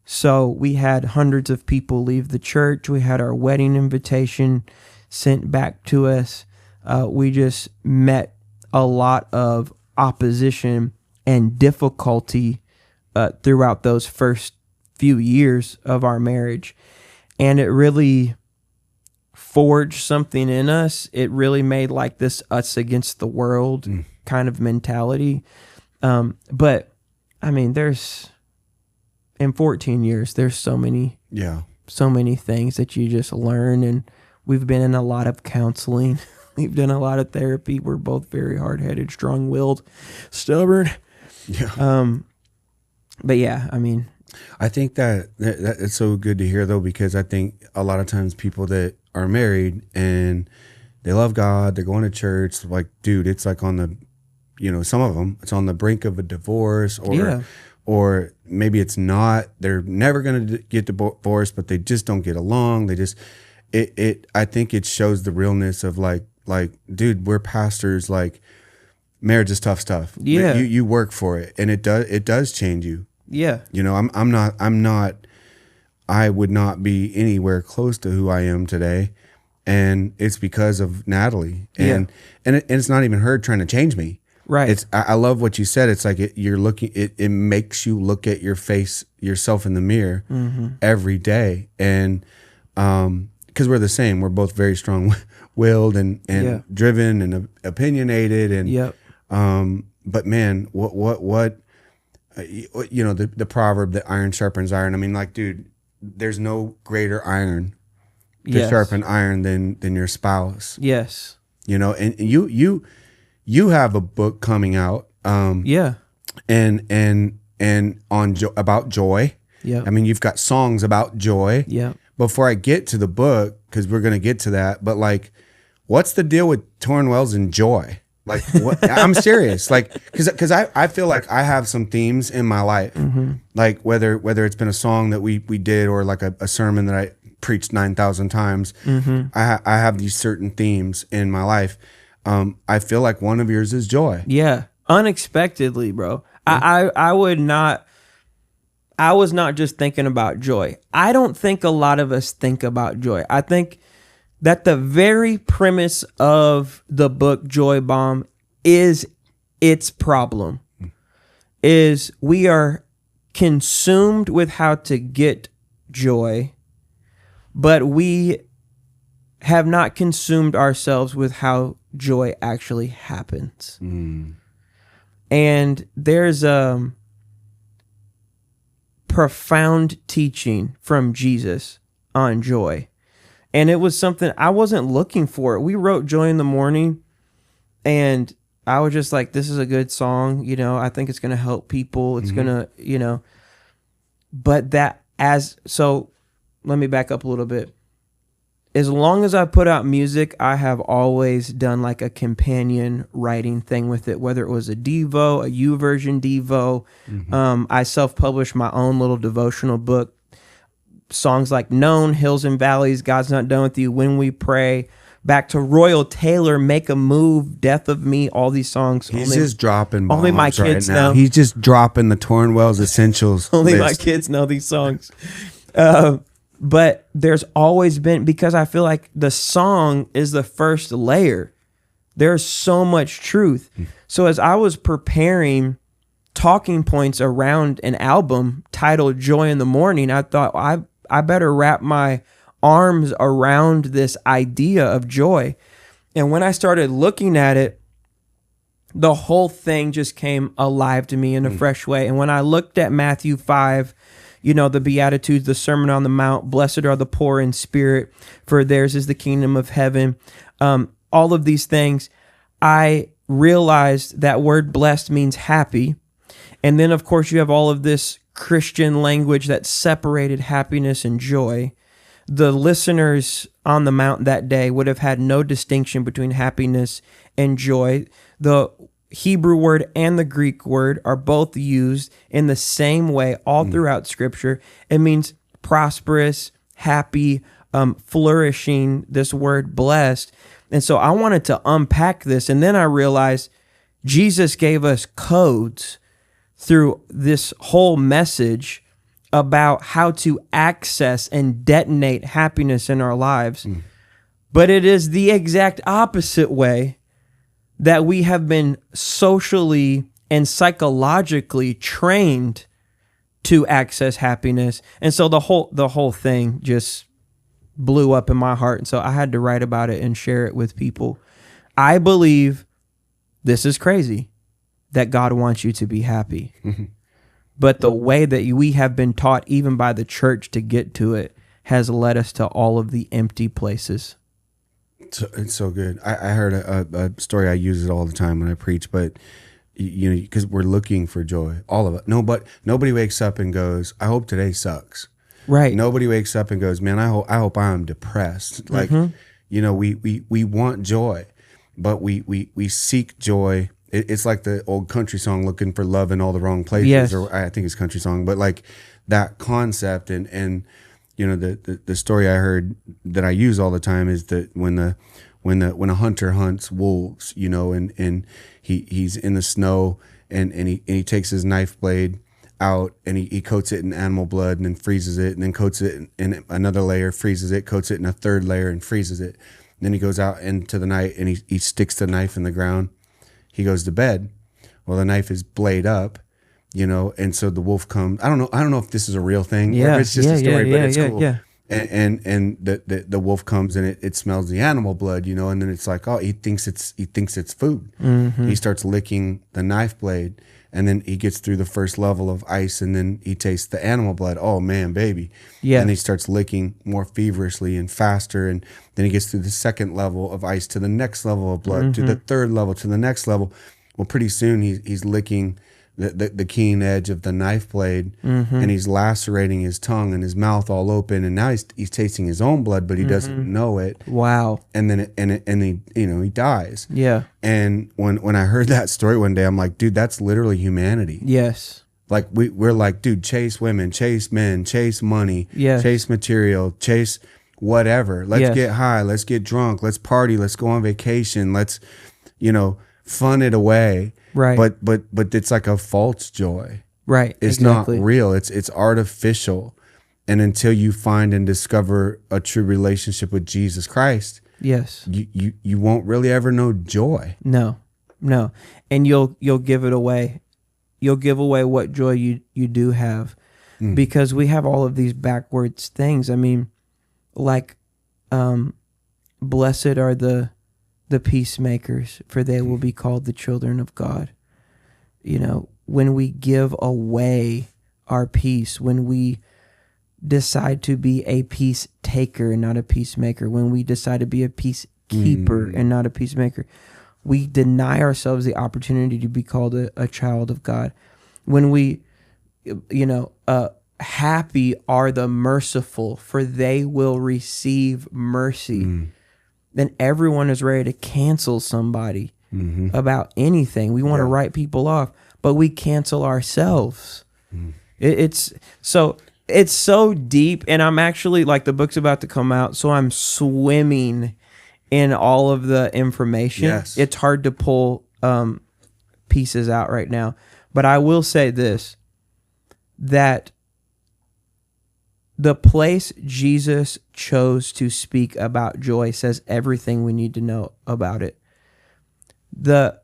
So we had hundreds of people leave the church. We had our wedding invitation sent back to us. We just met a lot of opposition and difficulty throughout those first few years of our marriage. And it really forged something in us. It really made like this us against the world kind of mentality. But I mean, in 14 years, there's so many things that you just learn. And we've been in a lot of counseling. We've done a lot of therapy. We're both very hard-headed, strong-willed, stubborn. Yeah. But yeah, I mean, I think that it's so good to hear though, because I think a lot of times people that are married and they love God, they're going to church. Like, dude, it's like on the, some of them, it's on the brink of a divorce, or maybe it's not. They're never going to get divorced, but they just don't get along. They just, I think it shows the realness of like, dude, we're pastors. Like, marriage is tough stuff. Yeah, you work for it, and it does change you. Yeah, I'm not. I would not be anywhere close to who I am today, and it's because of Natalie. And it's not even her trying to change me. Right. I love what you said. It's like you're looking. It makes you look at yourself in the mirror every day, and because we're the same. We're both very strong-willed and driven and opinionated, and but man, what the proverb that iron sharpens iron. I mean, like, dude, there's no greater iron to sharpen iron than your spouse. Yes. And you have a book coming out. And on about joy. Yeah. I mean, you've got songs about joy. Yeah. Before I get to the book, because we're going to get to that, but like, what's the deal with Tauren Wells and joy? Like, what? I'm serious. Like, because I feel like I have some themes in my life, like whether it's been a song that we did or like a sermon that I preached 9,000 times. I have these certain themes in my life. I feel like one of yours is joy. Yeah, unexpectedly, bro. I was not just thinking about joy. I don't think a lot of us think about joy. I think that the very premise of the book Joy Bomb is its problem. Is we are consumed with how to get joy, but we have not consumed ourselves with how joy actually happens. And there's a profound teaching from Jesus on joy. And it was something I wasn't looking for. We wrote Joy in the Morning, and I was just like, this is a good song. I think it's going to help people. It's going to, but so let me back up a little bit. As long as I put out music, I have always done like a companion writing thing with it, whether it was a Devo, a YouVersion Devo. I self-published my own little devotional book. Songs like Known, Hills and Valleys, God's Not Done With You, When We Pray, back to Royal Taylor, Make a Move, Death of Me, all these songs. He's just dropping bombs only my kids right now. know. He's just dropping the Tauren Wells essentials. Only my kids know these songs. But there's always been, because I feel like the song is the first layer. There's so much truth. So as I was preparing talking points around an album titled Joy in the Morning, I thought I better wrap my arms around this idea of joy. And when I started looking at it, the whole thing just came alive to me in a fresh way. And when I looked at Matthew 5, the Beatitudes, the Sermon on the Mount, blessed are the poor in spirit, for theirs is the kingdom of heaven. All of these things, I realized that word blessed means happy. And then, of course, you have all of this Christian language that separated happiness and joy. The listeners on the mount that day would have had no distinction between happiness and joy. The Hebrew word and the Greek word are both used in the same way all throughout Scripture. It means prosperous, happy, flourishing, this word blessed. And so I wanted to unpack this, and then I realized Jesus gave us codes through this whole message about how to access and detonate happiness in our lives. But it is the exact opposite way that we have been socially and psychologically trained to access happiness. And so the whole thing just blew up in my heart. And so I had to write about it and share it with people. I believe this is crazy, that God wants you to be happy. But the way that we have been taught, even by the church, to get to it has led us to all of the empty places. It's so good. I heard a story. I use it all the time when I preach, but because we're looking for joy, all of it. Nobody wakes up and goes, I hope today sucks. Right. Nobody wakes up and goes, man, I hope I'm depressed. Like, you know, we want joy, but we seek joy. It's like the old country song, looking for love in all the wrong places. Yes. Or I think it's country song, but like that concept and you know, the story I heard that I use all the time is that when a hunter hunts wolves, you know, and he's in the snow and he takes his knife blade out and he coats it in animal blood and then freezes it and then coats it in another layer, freezes it, coats it in a third layer and freezes it. And then he goes out into the night and he sticks the knife in the ground. He goes to bed. Well, the knife is blade up, you know, and so the wolf comes. I don't know if this is a real thing or if it's just a story, but it's cool. Yeah. And the wolf comes and it smells the animal blood, you know, and then it's like, oh, he thinks it's food. Mm-hmm. He starts licking the knife blade, and then he gets through the first level of ice, and then he tastes the animal blood. Oh man, baby. Yeah. And he starts licking more feverishly and faster, and then he gets through the second level of ice to the next level of blood, to the third level, to the next level. Well, pretty soon he's licking the keen edge of the knife blade, and he's lacerating his tongue and his mouth all open, and now he's tasting his own blood, but he doesn't know it. Wow. And then he dies. Yeah. And when I heard that story one day, I'm like, dude, that's literally humanity. Yes. Like we're like, dude, chase women, chase men, chase money, Yes. chase material, chase whatever. Let's Yes. get high, let's get drunk, let's party, let's go on vacation, let's, you know, fun it away. Right. But it's like a false joy. Right. It's exactly. not real. It's artificial. And until you find and discover a true relationship with Jesus Christ, Yes. you won't really ever know joy. No. And you'll give it away. You'll give away what joy you do have, because we have all of these backwards things. I mean, like, blessed are the peacemakers, for they will be called the children of God. You know, when we give away our peace, when we decide to be a peace taker and not a peacemaker, when we decide to be a peacekeeper and not a peacemaker, we deny ourselves the opportunity to be called a child of God. When we, you know, happy are the merciful, for they will receive mercy. Then everyone is ready to cancel somebody about anything. We want to write people off, but we cancel ourselves. It's so deep, and I'm actually, like, the book's about to come out, so I'm swimming in all of the information. Yes. It's hard to pull pieces out right now, but I will say this, that the place Jesus chose to speak about joy says everything we need to know about it. The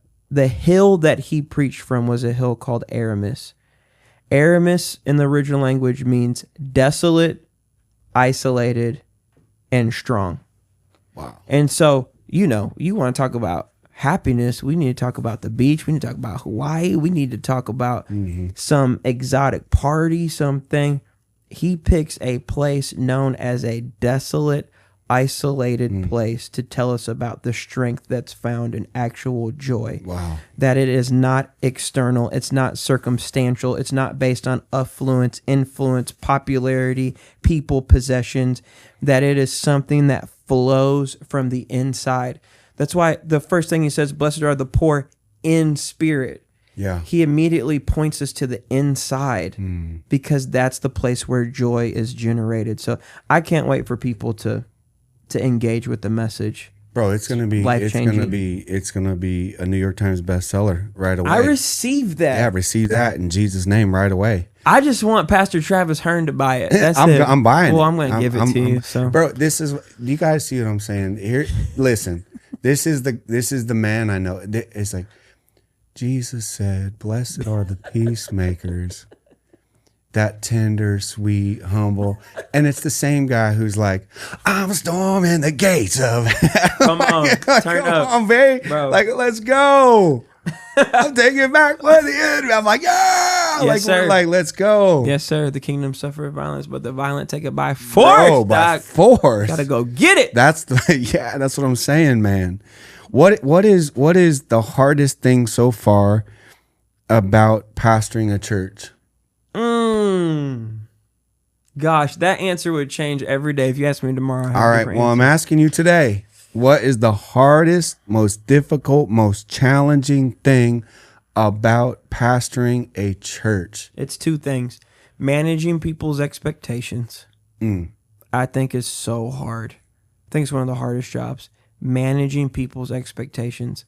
hill that he preached from was a hill called Aramis. Aramis in the original language means desolate, isolated, and strong. Wow. And so, you know, you want to talk about happiness, we need to talk about the beach, we need to talk about Hawaii, we need to talk about some exotic party, something. He picks a place known as a desolate, isolated place to tell us about the strength that's found in actual joy. Wow. That it is not external, it's not circumstantial, it's not based on affluence, influence, popularity, people, possessions, that it is something that flows from the inside. That's why the first thing he says, blessed are the poor in spirit. Yeah. He immediately points us to the inside, because that's the place where joy is generated. So I can't wait for people to engage with the message. Bro, it's gonna be Life-changing. it's gonna be a New York Times bestseller right away. I received that. Yeah, receive that in Jesus' name right away. I just want Pastor Travis Hearn to buy it. That's I'm buying well, it. I'm going to give it to you. So, bro, do you guys see what I'm saying? Here, listen. This is the man I know. It's like, Jesus said, blessed are the peacemakers, that tender, sweet, humble. And it's the same guy who's like, I'm storming the gates of come on, turn up. on, babe. Bro. Like, let's go. I'm taking back what the enemy. I'm like, yeah. Yes, sir. Like, let's go. Yes, sir. The kingdom suffereth violence, but the violent take it by force. Bro, by dog. force. Gotta go get it. That's what I'm saying, man. What is the hardest thing so far about pastoring a church? Gosh, that answer would change every day if you asked me tomorrow. All right. Well, I'm asking you today. What is the hardest, most difficult, most challenging thing about pastoring a church? It's two things. Managing people's expectations, I think, is so hard. I think it's one of the hardest jobs. Managing people's expectations.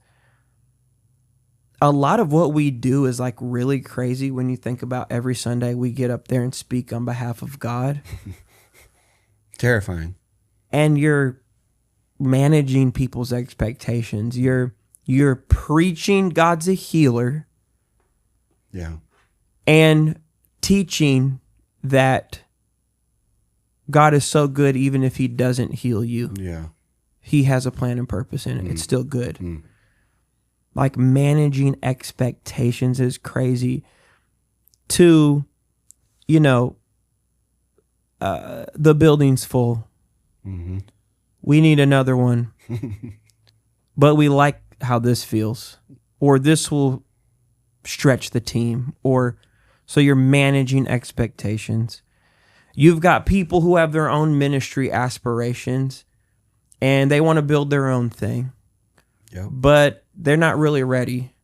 A lot of what we do is like really crazy when you think about every Sunday we get up there and speak on behalf of God. Terrifying. And you're managing people's expectations. You're preaching God's a healer. Yeah. And teaching that God is so good even if he doesn't heal you. Yeah. He has a plan and purpose in it. It's still good. Like managing expectations is crazy. Two, the building's full. We need another one. But we like how this feels. Or this will stretch the team. So you're managing expectations. You've got people who have their own ministry aspirations and they want to build their own thing. Yep. But they're not really ready.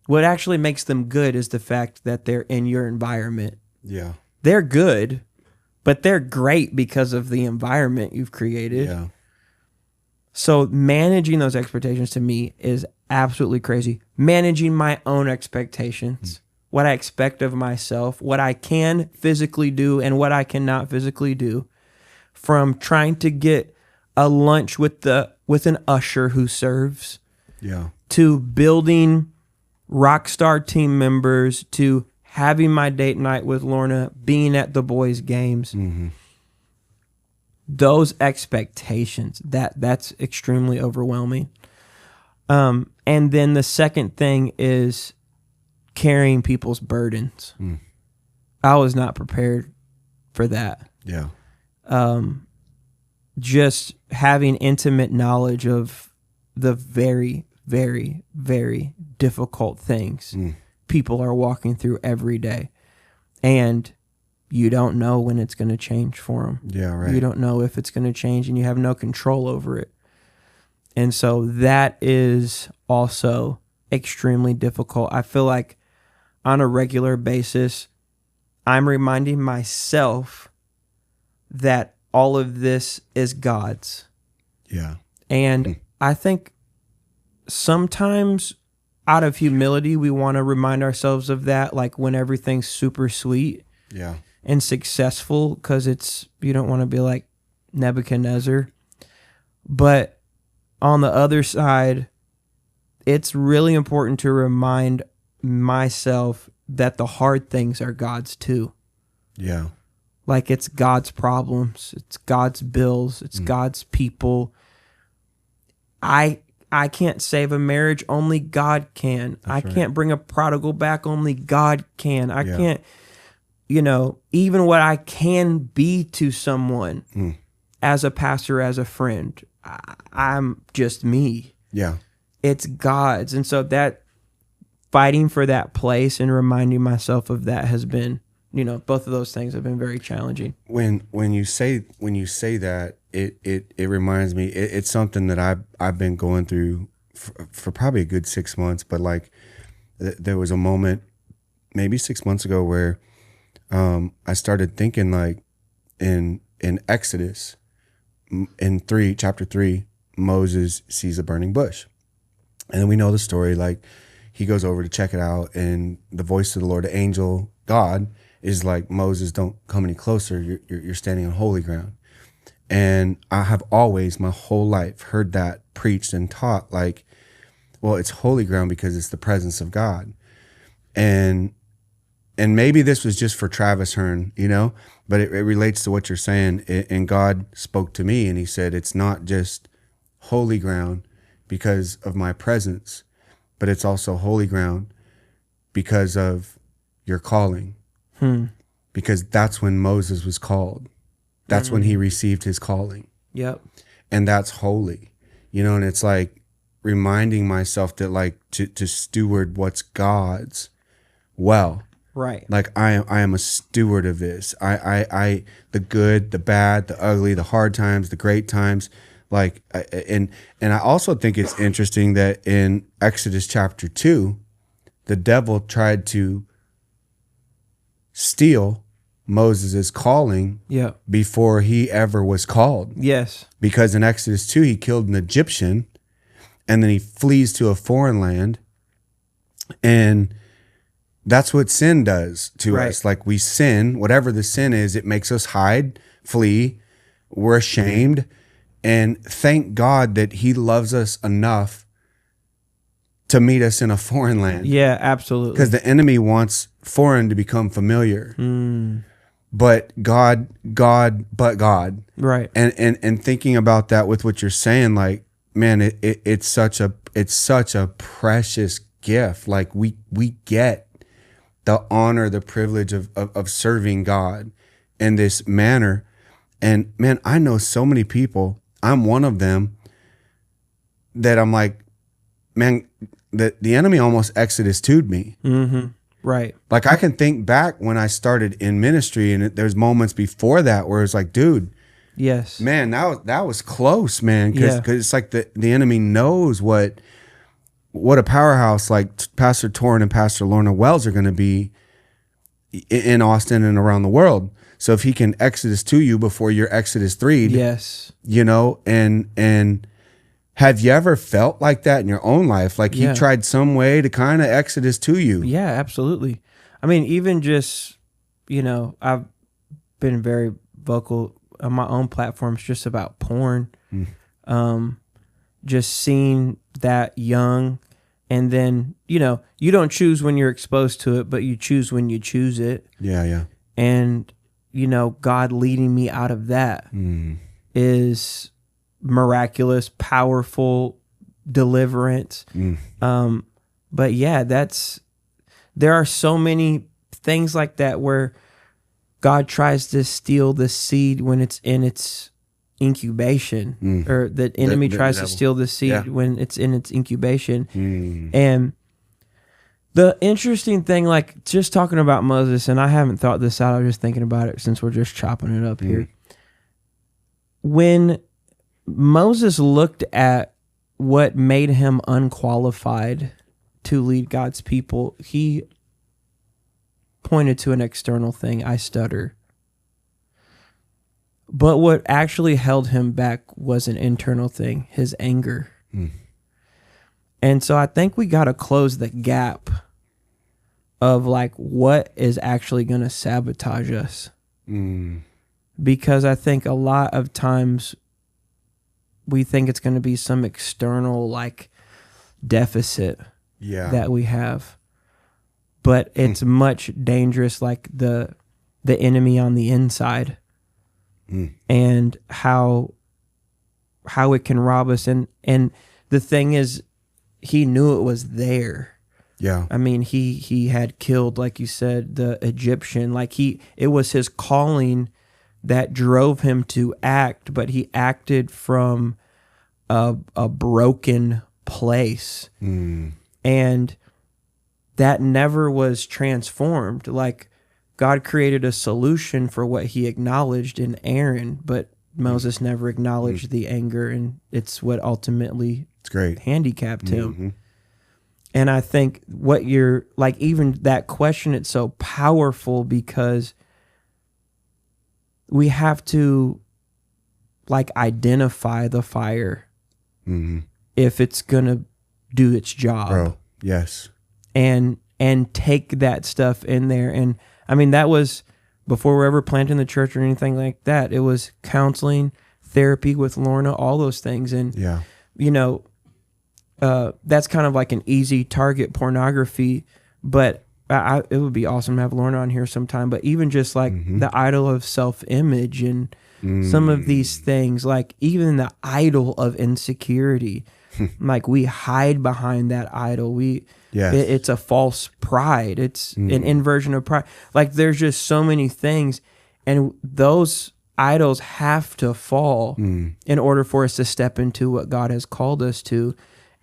What actually makes them good is the fact that they're in your environment. Yeah. They're good, but they're great because of the environment you've created. Yeah. So managing those expectations to me is absolutely crazy. Managing my own expectations, what I expect of myself, what I can physically do and what I cannot physically do, from trying to get a lunch with an usher who serves, to building rock star team members, to having my date night with Lorna, being at the boys' games. Those expectations, that's extremely overwhelming. And then the second thing is carrying people's burdens. I was not prepared for that. Yeah. Just having intimate knowledge of the very, very, very difficult things people are walking through every day. And you don't know when it's going to change for them. Yeah, right. You don't know if it's going to change and you have no control over it. And so that is also extremely difficult. I feel like on a regular basis, I'm reminding myself that all of this is God's. Yeah. And I think sometimes out of humility, we want to remind ourselves of that, like when everything's super sweet and successful, because you don't want to be like Nebuchadnezzar. But on the other side, it's really important to remind myself that the hard things are God's too. Yeah. Like it's God's problems, it's God's bills, it's God's people. I can't save a marriage, only God can. I can't bring a prodigal back, only God can. I can't, even what I can be to someone as a pastor, as a friend, I'm just me. Yeah. It's God's. And so that fighting for that place and reminding myself of that has been, both of those things have been very challenging. When you say that, it reminds me, it's something that I've been going through for probably a good 6 months. But like, there was a moment, maybe 6 months ago, where I started thinking, like, in Exodus, in chapter 3, Moses sees a burning bush, and we know the story. Like, he goes over to check it out, and the voice of the Lord, the angel God, is like, Moses, don't come any closer. You're standing on holy ground. And I have always, my whole life, heard that preached and taught, like, well, it's holy ground because it's the presence of God. And maybe this was just for Travis Hearn, but it relates to what you're saying. And God spoke to me and he said, it's not just holy ground because of my presence, but it's also holy ground because of your calling. Because that's when Moses was called. That's when he received his calling. Yep. And that's holy, and it's like reminding myself that, like, to steward what's God's well. Right. Like, I am a steward of this. I the good, the bad, the ugly, the hard times, the great times. Like, and I also think it's interesting that in Exodus chapter 2, the devil tried to steal Moses' calling before he ever was called. Yes. Because in Exodus 2, he killed an Egyptian, and then he flees to a foreign land. And that's what sin does to us. Like, we sin, whatever the sin is, it makes us hide, flee. We're ashamed. And thank God that he loves us enough to meet us in a foreign land. Yeah, absolutely. Because the enemy wants foreign to become familiar. But God. Right. And thinking about that with what you're saying, like, man, it's such a precious gift. Like, we get the honor, the privilege of serving God in this manner. And man, I know so many people, I'm one of them, that I'm like, man, the enemy almost Exodus 2'd me. Right. Like, I can think back when I started in ministry, and there's moments before that where it's like, dude, yes, man, that was close, man. Because it's like the enemy knows what a powerhouse like Pastor Tauren and Pastor Tauren Wells are going to be in Austin and around the world. So if he can Exodus to you before your Exodus 3, yes, you know, and have you ever felt like that in your own life? Like, he tried some way to kind of Exodus to you? Yeah, absolutely. I mean, even just, you know, I've been very vocal on my own platforms just about porn. Just seeing that young, and then, you know, you don't choose when you're exposed to it, but you choose when you choose it. Yeah. And, you know, God leading me out of that is miraculous, powerful deliverance. But yeah, there are so many things like that where God tries to steal the seed when it's in its incubation, or the enemy tries to steal the seed when it's in its incubation. And the interesting thing, like, just talking about Moses, and I haven't thought this out, I was just thinking about it since we're just chopping it up here. When Moses looked at what made him unqualified to lead God's people, he pointed to an external thing: I stutter. But what actually held him back was an internal thing: his anger. And so I think we got to close the gap of, like, what is actually going to sabotage us. Because I think a lot of times we think it's going to be some external, like, deficit that we have. But it's much dangerous, like the enemy on the inside, and how it can rob us. And the thing is, he knew it was there. Yeah. I mean, he had killed, like you said, the Egyptian. Like, it was his calling that drove him to act, but he acted from a broken place. And that never was transformed. Like, God created a solution for what he acknowledged in Aaron, but Moses never acknowledged the anger, and it's what ultimately handicapped him. And I think what you're, like, even that question, it's so powerful because we have to, like, identify the fire if it's going to do its job. Bro, yes. And take that stuff in there. And I mean, that was before we're ever planting the church or anything like that. It was counseling, therapy with Lorna, all those things. And, you know, that's kind of like an easy target, pornography, but it would be awesome to have Lorna on here sometime. But even just like the idol of self-image and some of these things, like even the idol of insecurity, like we hide behind that idol. It's a false pride. It's an inversion of pride. Like, there's just so many things, and those idols have to fall in order for us to step into what God has called us to.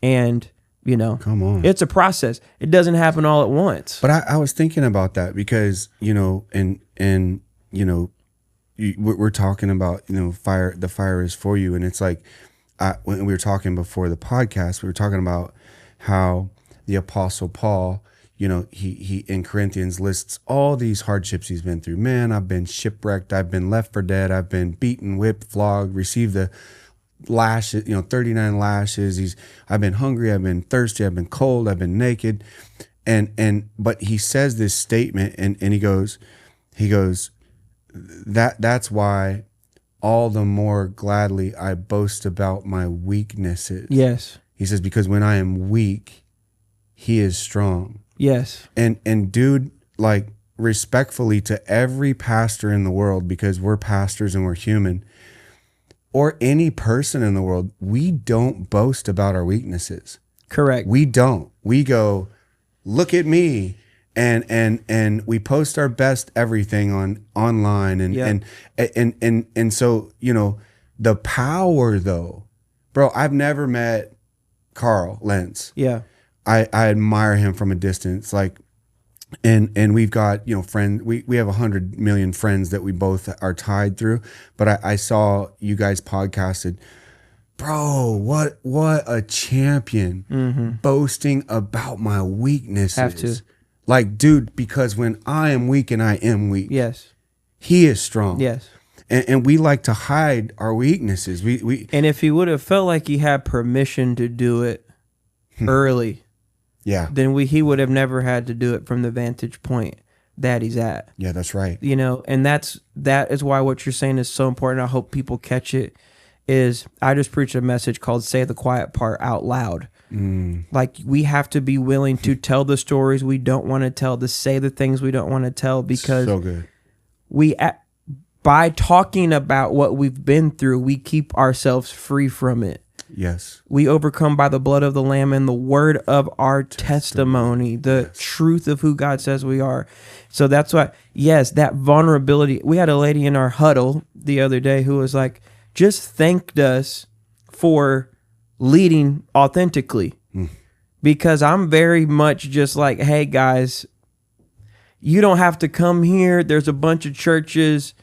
And, you know, come on, it's a process. It doesn't happen all at once. But I was thinking about that because, you know, and you know, we're talking about, you know, the fire is for you. And it's like, when we were talking before the podcast, we were talking about how the Apostle Paul, he in Corinthians lists all these hardships he's been through. Man, I've been shipwrecked. I've been left for dead. I've been beaten, whipped, flogged, received the lashes, 39 lashes. I've been hungry. I've been thirsty. I've been cold. I've been naked. But he says this statement and he goes, that's why all the more gladly I boast about my weaknesses. Yes. He says, because when I am weak, he is strong. Yes. And dude, like, respectfully to every pastor in the world, because we're pastors and we're human, or any person in the world, we don't boast about our weaknesses. Correct. We don't. We go, look at me. And we post our best everything online and so the power though, bro. I've never met Carl Lentz. Yeah, I admire him from a distance. Like, and we've got friends. We have 100 million friends that we both are tied through. But I saw you guys podcasted. Bro, what a champion, boasting about my weaknesses. Have to. Like, dude, because when I am weak and I am weak, yes, he is strong. Yes. And we like to hide our weaknesses. And if he would have felt like he had permission to do it early, then he would have never had to do it from the vantage point that he's at. Yeah, that's right. And that is why what you're saying is so important. I hope people catch it. I just preached a message called "Say the Quiet Part Out Loud." Like, we have to be willing to tell the stories we don't want to tell, to say the things we don't want to tell, because so good. By talking about what we've been through, we keep ourselves free from it. Yes. We overcome by the blood of the Lamb and the word of our testimony, the truth of who God says we are. So that's why, yes, that vulnerability. We had a lady in our huddle the other day who was like, just thanked us for leading authentically, because I'm very much just like, hey guys, you don't have to come here. There's a bunch of churches.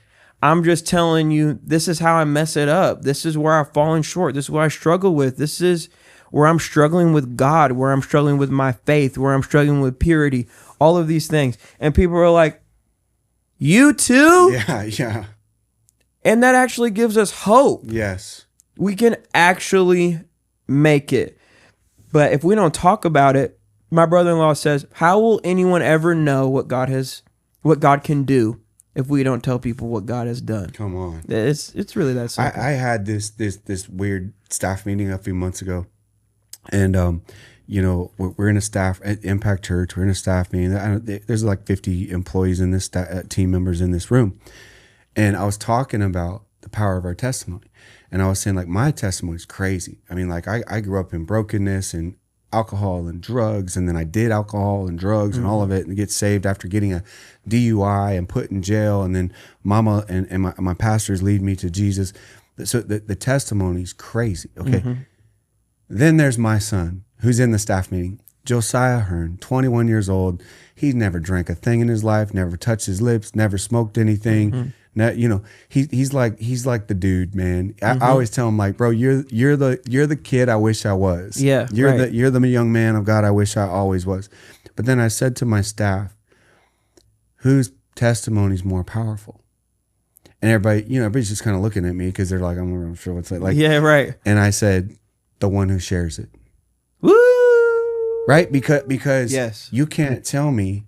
I'm just telling you, this is how I mess it up. This is where I've fallen short. This is what I struggle with. This is where I'm struggling with God, where I'm struggling with my faith, where I'm struggling with purity, all of these things. And people are like, you too? Yeah. And that actually gives us hope. Yes. We can actually make it. But if we don't talk about it, my brother-in-law says, how will anyone ever know what God can do if we don't tell people what God has done? Come on. It's really that simple. I had this weird staff meeting a few months ago, and we're in a staff at Impact Church. We're in a staff meeting. There's like 50 employees in this team members in this room. And I was talking about the power of our testimony. And I was saying, like, my testimony is crazy. I mean, like, I grew up in brokenness and alcohol and drugs. And then I did alcohol and drugs and all of it, and get saved after getting a DUI and put in jail. And then mama and my pastors lead me to Jesus. So the testimony is crazy. Okay. Then there's my son, who's in the staff meeting, Josiah Hearn, 21 years old. He's never drank a thing in his life, never touched his lips, never smoked anything. Now, he's like the dude, man. I always tell him, like, bro, you're the kid I wish I was. Yeah, you're the young man of God I wish I always was. But then I said to my staff, whose testimony is more powerful? And everybody's just kind of looking at me because they're like, I'm not sure what's it like. Yeah, right. And I said, the one who shares it. Woo! Right? Because yes, you can't tell me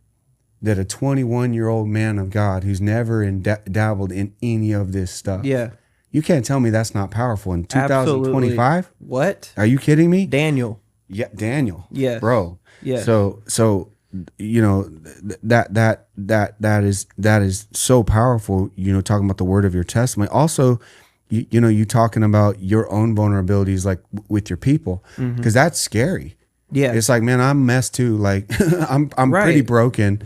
that a 21-year-old man of God who's never dabbled in any of this stuff. Yeah. You can't tell me that's not powerful in 2025. What? Are you kidding me? Daniel. Yeah, Daniel. Yeah. Bro. Yeah. So that is so powerful, talking about the word of your testimony. Also, you talking about your own vulnerabilities, like with your people, because that's scary. Yeah. It's like, man, I'm messed too. Like, I'm right. pretty broken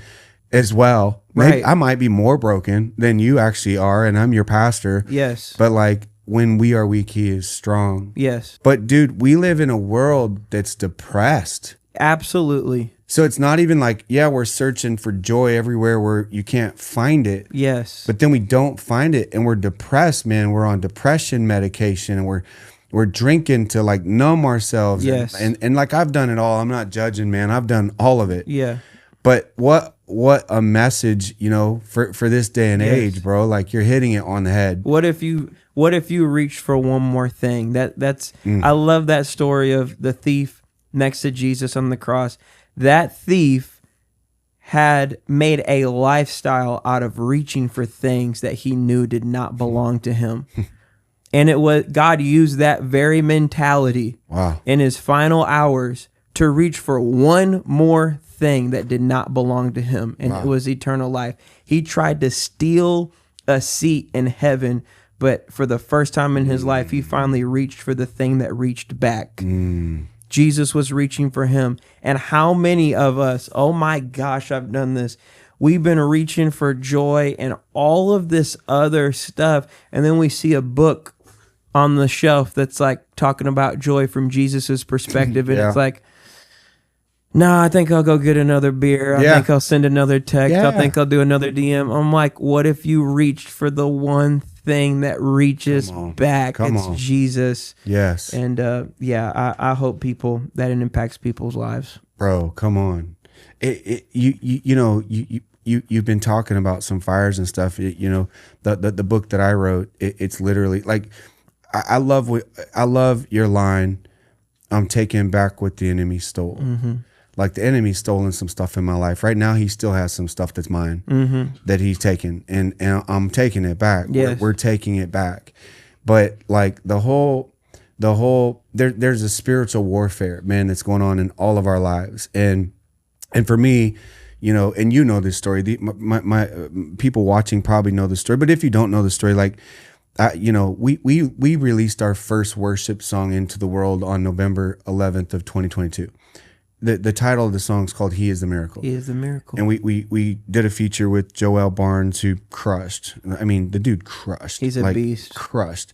as well. Maybe right. I might be more broken than you actually are, and I'm your pastor. Yes. But like, when we are weak, he is strong. Yes. But dude, we live in a world that's depressed. Absolutely. So it's not even like, yeah, we're searching for joy everywhere where you can't find it. Yes. But then we don't find it, and we're depressed, man. We're on depression medication, and We're drinking to like numb ourselves. Yes. And like I've done it all. I'm not judging, man. I've done all of it. Yeah. But what a message, you know, for this day and age, bro. Like you're hitting it on the head. What if you reached for one more thing? I love that story of the thief next to Jesus on the cross. That thief had made a lifestyle out of reaching for things that he knew did not belong to him. And it was God used that very mentality in his final hours to reach for one more thing that did not belong to him, and it was eternal life. He tried to steal a seat in heaven, but for the first time in his life, he finally reached for the thing that reached back. Jesus was reaching for him. And how many of us, oh my gosh, I've done this. We've been reaching for joy and all of this other stuff, and then we see a book on the shelf that's like talking about joy from Jesus's perspective, and it's like, no, I think I'll go get another beer. I think I'll send another text. I think I'll do another DM. I'm like, what if you reached for the one thing that reaches back? It's Jesus. Yes. And I hope that it impacts people's lives. Bro, come on. You've been talking about some fires and stuff. The book that I wrote, it's literally like, I love your line. I'm taking back what the enemy stole. Mm-hmm. Like the enemy's stolen some stuff in my life. Right now, he still has some stuff that's mine that he's taken, and I'm taking it back. Yes. We're taking it back. But like the whole there's a spiritual warfare, man, that's going on in all of our lives. And for me, and you know this story. My people watching probably know the story. But if you don't know the story, like, we released our first worship song into the world on November 11th of 2022. The title of the song is called "He Is the Miracle." He is the miracle. And we did a feature with Joel Barnes, who crushed. I mean, the dude crushed. He's a beast. Crushed.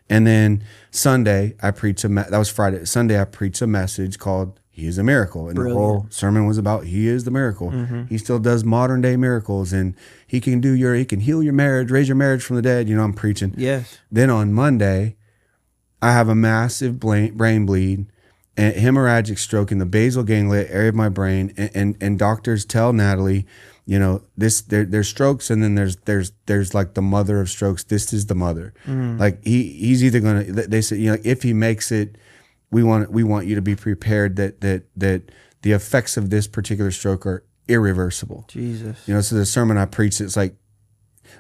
And then Sunday, I preached that was Friday. Sunday, I preached a message called "He is a Miracle," and the whole sermon was about He is the miracle. Mm-hmm. He still does modern day miracles, and he can heal your marriage, raise your marriage from the dead. I'm preaching. Yes. Then on Monday, I have a massive brain bleed, and hemorrhagic stroke in the basal ganglia area of my brain, and doctors tell Natalie, there's strokes, and then there's like the mother of strokes. This is the mother. Like he's either gonna. They said, if he makes it, we want you to be prepared that the effects of this particular stroke are irreversible. Jesus. So the sermon I preached, it's like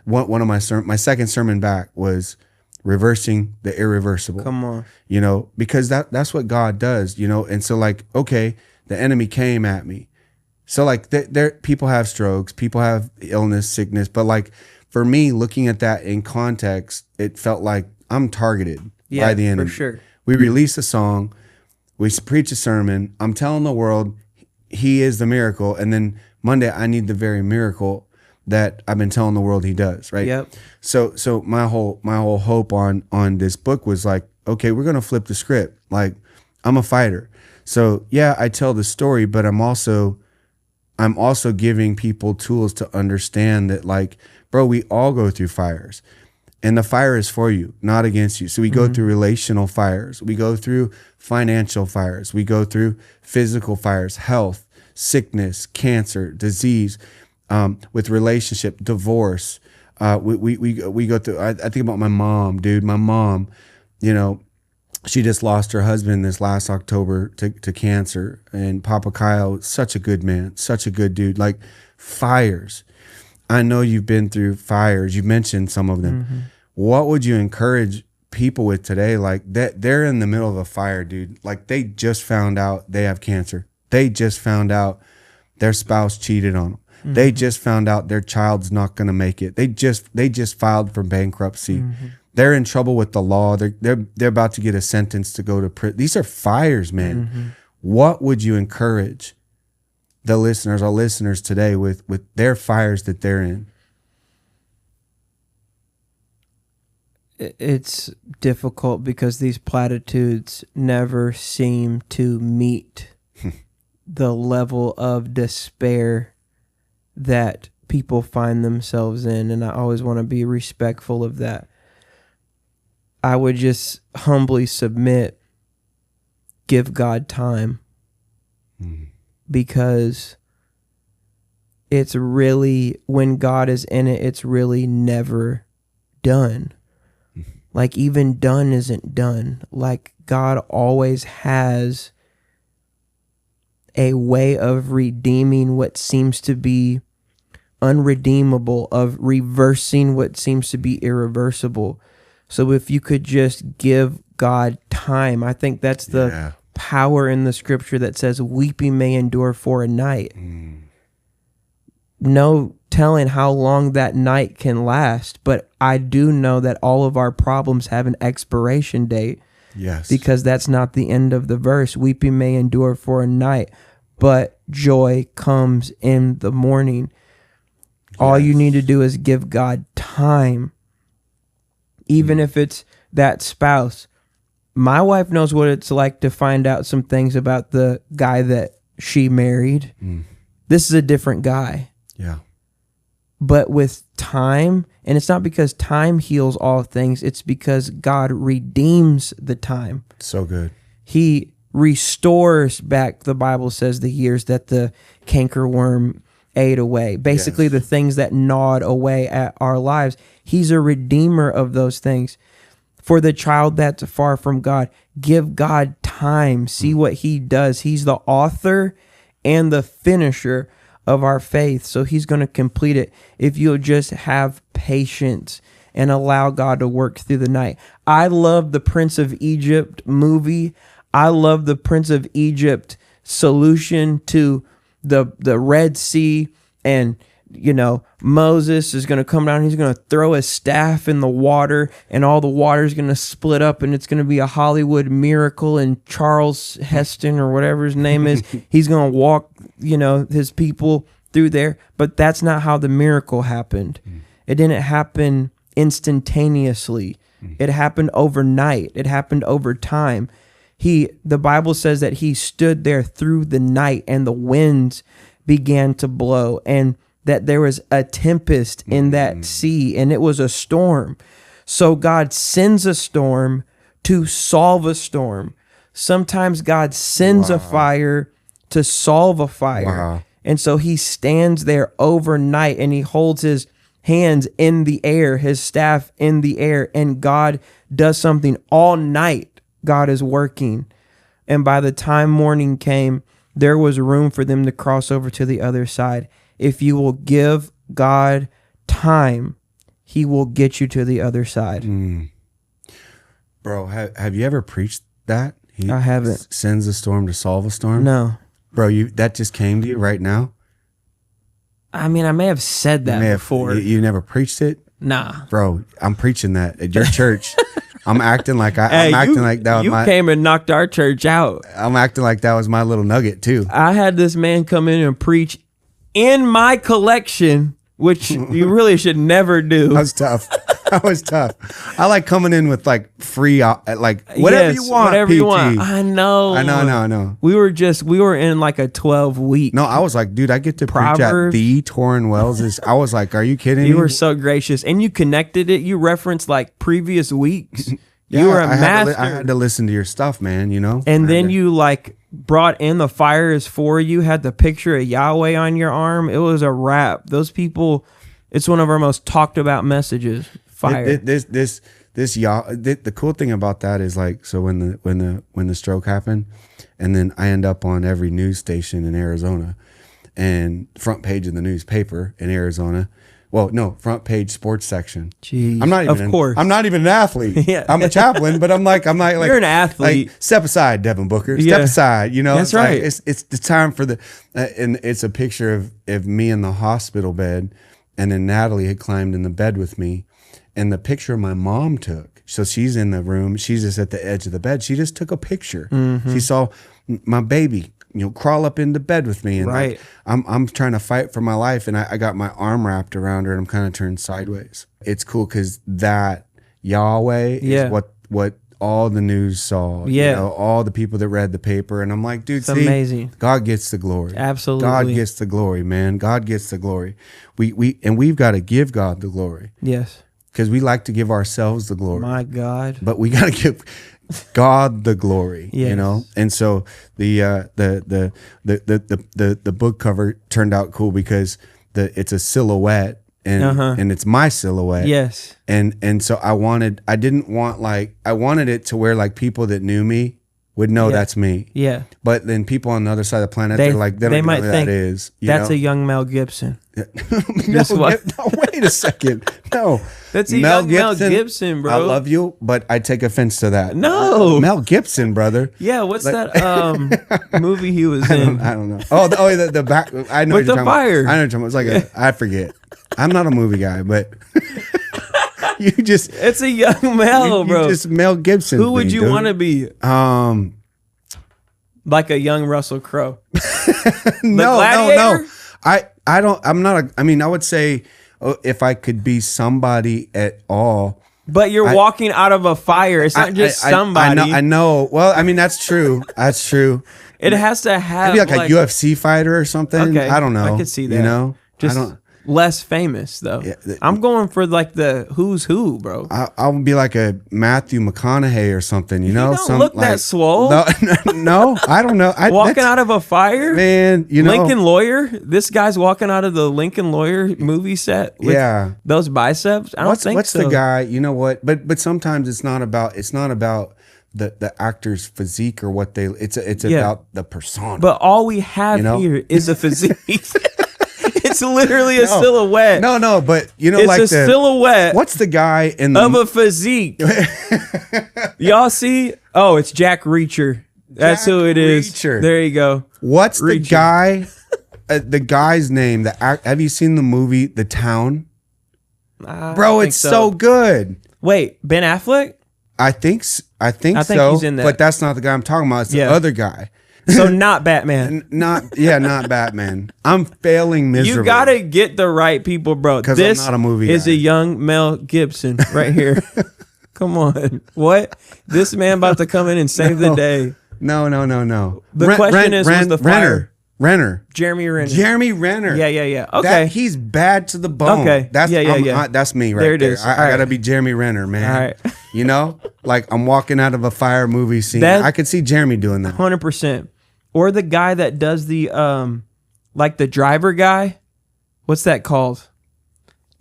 one of my second sermon back was reversing the irreversible. Come on. Because that's what God does, and so like, okay, the enemy came at me. So like there people have strokes, people have illness, sickness, but like for me, looking at that in context, it felt like I'm targeted by the enemy. For sure. We release a song, we preach a sermon, I'm telling the world He is the miracle, and then Monday I need the very miracle that I've been telling the world He does, right? Yep. So my whole hope on this book was like, okay, we're gonna flip the script. Like, I'm a fighter. So yeah, I tell the story, but I'm also giving people tools to understand that, like, bro, we all go through fires. And the fire is for you, not against you. So we go through relational fires. We go through financial fires. We go through physical fires, health, sickness, cancer, disease, with relationship, divorce. We go through, I think about my mom, dude. My mom, she just lost her husband this last October to cancer. And Papa Kyle, such a good man, such a good dude. Like, fires. I know you've been through fires. You've mentioned some of them. Mm-hmm. What would you encourage people with today? Like, that they're in the middle of a fire, dude. Like, they just found out they have cancer. They just found out their spouse cheated on them. Mm-hmm. They just found out their child's not going to make it. They just filed for bankruptcy. Mm-hmm. They're in trouble with the law. They're about to get a sentence to go to prison. These are fires, man. Mm-hmm. What would you encourage our listeners today with their fires that they're in? It's difficult because these platitudes never seem to meet the level of despair that people find themselves in, and I always want to be respectful of that. I would just humbly submit, give God time. Because it's really, when God is in it, it's really never done. Like, even done isn't done. Like, God always has a way of redeeming what seems to be unredeemable, of reversing what seems to be irreversible. So if you could just give God time, I think that's the power in the scripture that says weeping may endure for a night. No telling how long that night can last, but I do know that all of our problems have an expiration date. Yes. Because that's not the end of the verse. Weeping may endure for a night, but joy comes in the morning. All you need to do is give God time. Even if it's that spouse. My wife knows what it's like to find out some things about the guy that she married. This is a different guy. Yeah. But with time, and it's not because time heals all things, it's because God redeems the time. So good. He restores back, the Bible says, the years that the cankerworm ate away. Basically, the things that gnawed away at our lives. He's a redeemer of those things. For the child that's far from God, give God time. See what he does. He's the author and the finisher of our faith. So he's going to complete it if you'll just have patience and allow God to work through the night. I love the Prince of Egypt movie. I love the Prince of Egypt solution to the Red Sea. And, you know, Moses is going to come down. He's going to throw his staff in the water, and all the water is going to split up, and it's going to be a Hollywood miracle. And Charles Heston, or whatever his name is, he's going to walk, you know, his people through there. But that's not how the miracle happened. It didn't happen instantaneously. It happened overnight. It happened over time. The Bible says that he stood there through the night, and the winds began to blow, and that there was a tempest in that sea, and it was a storm. So God sends a storm to solve a storm. Sometimes God sends a fire to solve a fire. And so he stands there overnight, and he holds his hands in the air, his staff in the air, and God does something all night. God is working. And by the time morning came, there was room for them to cross over to the other side. If you will give God time, he will get you to the other side. Bro, have you ever preached that? I haven't. Sends a storm to solve a storm? No. Bro, that just came to you right now? I mean, I may have said that before. You never preached it? Nah. Bro, I'm preaching that at your church. I'm acting like that was you came and knocked our church out. I'm acting like that was my little nugget too. I had this man come in and preach in my collection, which you really should never do. That was tough. That was tough. I like coming in with like free, like whatever you want. Whatever PG. you want. I know. We were in like a 12-week. No, I was like, dude, I get to preach at the Tauren Wells. I was like, are you kidding me? You were so gracious, and you connected it. You referenced like previous weeks. Yeah, you were a master. I had to listen to your stuff, man. You know. And then you like brought in the fire is for you. Had the picture of Yahweh on your arm. It was a wrap. Those people. It's one of our most talked about messages. Fire. The cool thing about that is like, so when the stroke happened, and then I end up on every news station in Arizona, and front page of the newspaper in Arizona. Well, no, front page sports section. Jeez, I'm not even an athlete. Yeah. I'm a chaplain, but I'm like you're an athlete. Like, step aside, Devin Booker. Step aside. You know, that's right. Like, it's the time for the, and it's a picture of me in the hospital bed, and then Natalie had climbed in the bed with me. And the picture my mom took, so she's in the room, she's just at the edge of the bed. She just took a picture. She saw my baby, crawl up into bed with me, and like, I'm trying to fight for my life, and I got my arm wrapped around her, and I'm kind of turned sideways. It's cool because that Yahweh is what all the news saw. All the people that read the paper, and I'm like, dude, it's amazing. God gets the glory. Absolutely, God gets the glory, man. God gets the glory. We've got to give God the glory. Yes. because we like to give ourselves the glory. My God. But we got to give God the glory, Yes. you know? And so the book cover turned out cool because it's a silhouette and it's my silhouette. Yes. And so I wanted it to where like people that knew me would know that's me. Yeah. But then people on the other side of the planet, they're like, they don't might know who think that is. That's a young Mel Gibson. No, wait a second. No. That's a young Mel Gibson, bro. I love you, but I take offense to that. No. Mel Gibson, brother. Yeah, what's that movie he was in? I don't know. Oh, the back. I know With what you're the talking fire. About. I know what you're talking about. It's like I forget. I'm not a movie guy, but you just. It's a young Mel, bro. You just Mel Gibson. Who would you want to be? Like a young Russell Crowe. No. I don't. I'm not. I mean, I would say if I could be somebody at all. But you're walking out of a fire. It's not just somebody. I know. Well, I mean, that's true. That's true. It has to have maybe like a UFC fighter or something. Okay, I don't know. I could see that. You know, just less famous though. Yeah, I'm going for like the who's who, bro. I would be like a Matthew McConaughey or something. You know, don't look like, that swole. No, I don't know. Walking out of a fire, man. You know, Lincoln Lawyer. This guy's walking out of the Lincoln Lawyer movie set. With those biceps. I don't think what's so. the guy? You know what? But sometimes it's not about the actor's physique or what they. It's about the persona. But all we have here is a physique. It's literally a silhouette. No, but you know, it's like a silhouette. What's the guy of a physique? Y'all see? Oh, it's Jack Reacher. That's who it is. Reacher. There you go. What's Reacher. The guy? The guy's name. Have you seen the movie The Town? Bro, it's so good. Wait, Ben Affleck? I think so. He's in that. But that's not the guy I'm talking about. It's the other guy. So not Batman. Not Batman. I'm failing miserably. You gotta get the right people, bro. This I'm not a movie is guy. a young Mel Gibson right here. Come on. What? This man about to come in and save the day. No. The question is, was the fire? Renner. Jeremy Renner. Yeah. Okay. He's bad to the bone. Okay. That's that's me right there. There it is. I gotta be Jeremy Renner, man. All right. You know, like I'm walking out of a fire movie scene. I could see Jeremy doing that. 100%. Or the guy that does the like the driver guy. What's that called?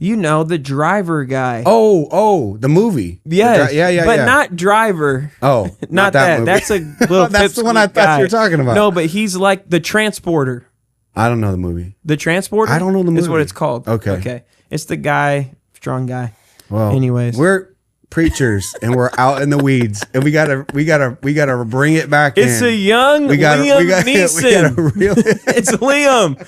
You know, the driver guy. Oh, the movie. Yes. Yeah. But not driver. Oh, not that. Movie. That's a little that's the one I thought you were talking about. No, but he's like the transporter. I don't know the movie. The transporter? I don't know the movie. Is what it's called. Okay. It's the guy, strong guy. Well, anyways. We're preachers and we're out in the weeds and we gotta bring it back it's in. A young Liam Neeson. It's Liam.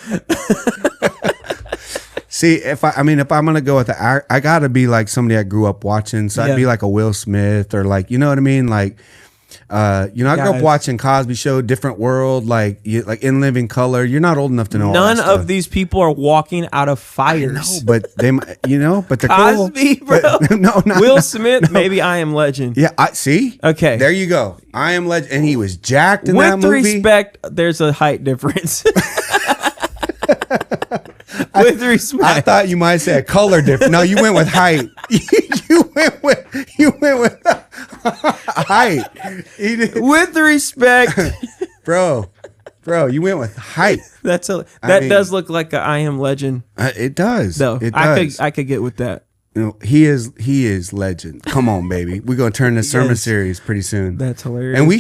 See, if I'm gonna go with I gotta be like somebody I grew up watching. So I'd be like a Will Smith or like, you know what I mean? Like, I grew up watching Cosby Show, Different World, like In Living Color. You're not old enough to know. None of these people are walking out of fires. I know, but they, but they're Cosby, cool. bro. But, no, Will Smith, maybe I Am Legend. Yeah, see. Okay, there you go. I Am Legend, and he was jacked in that movie. With respect, there's a height difference. With respect, I thought you might say a color difference. No, you went with height. you went with height. With respect, bro, you went with height. That does look like a I Am Legend. It does. No, it does. I could get with that. You know, he is legend. Come on, baby. We're gonna turn this sermon series pretty soon. That's hilarious. And we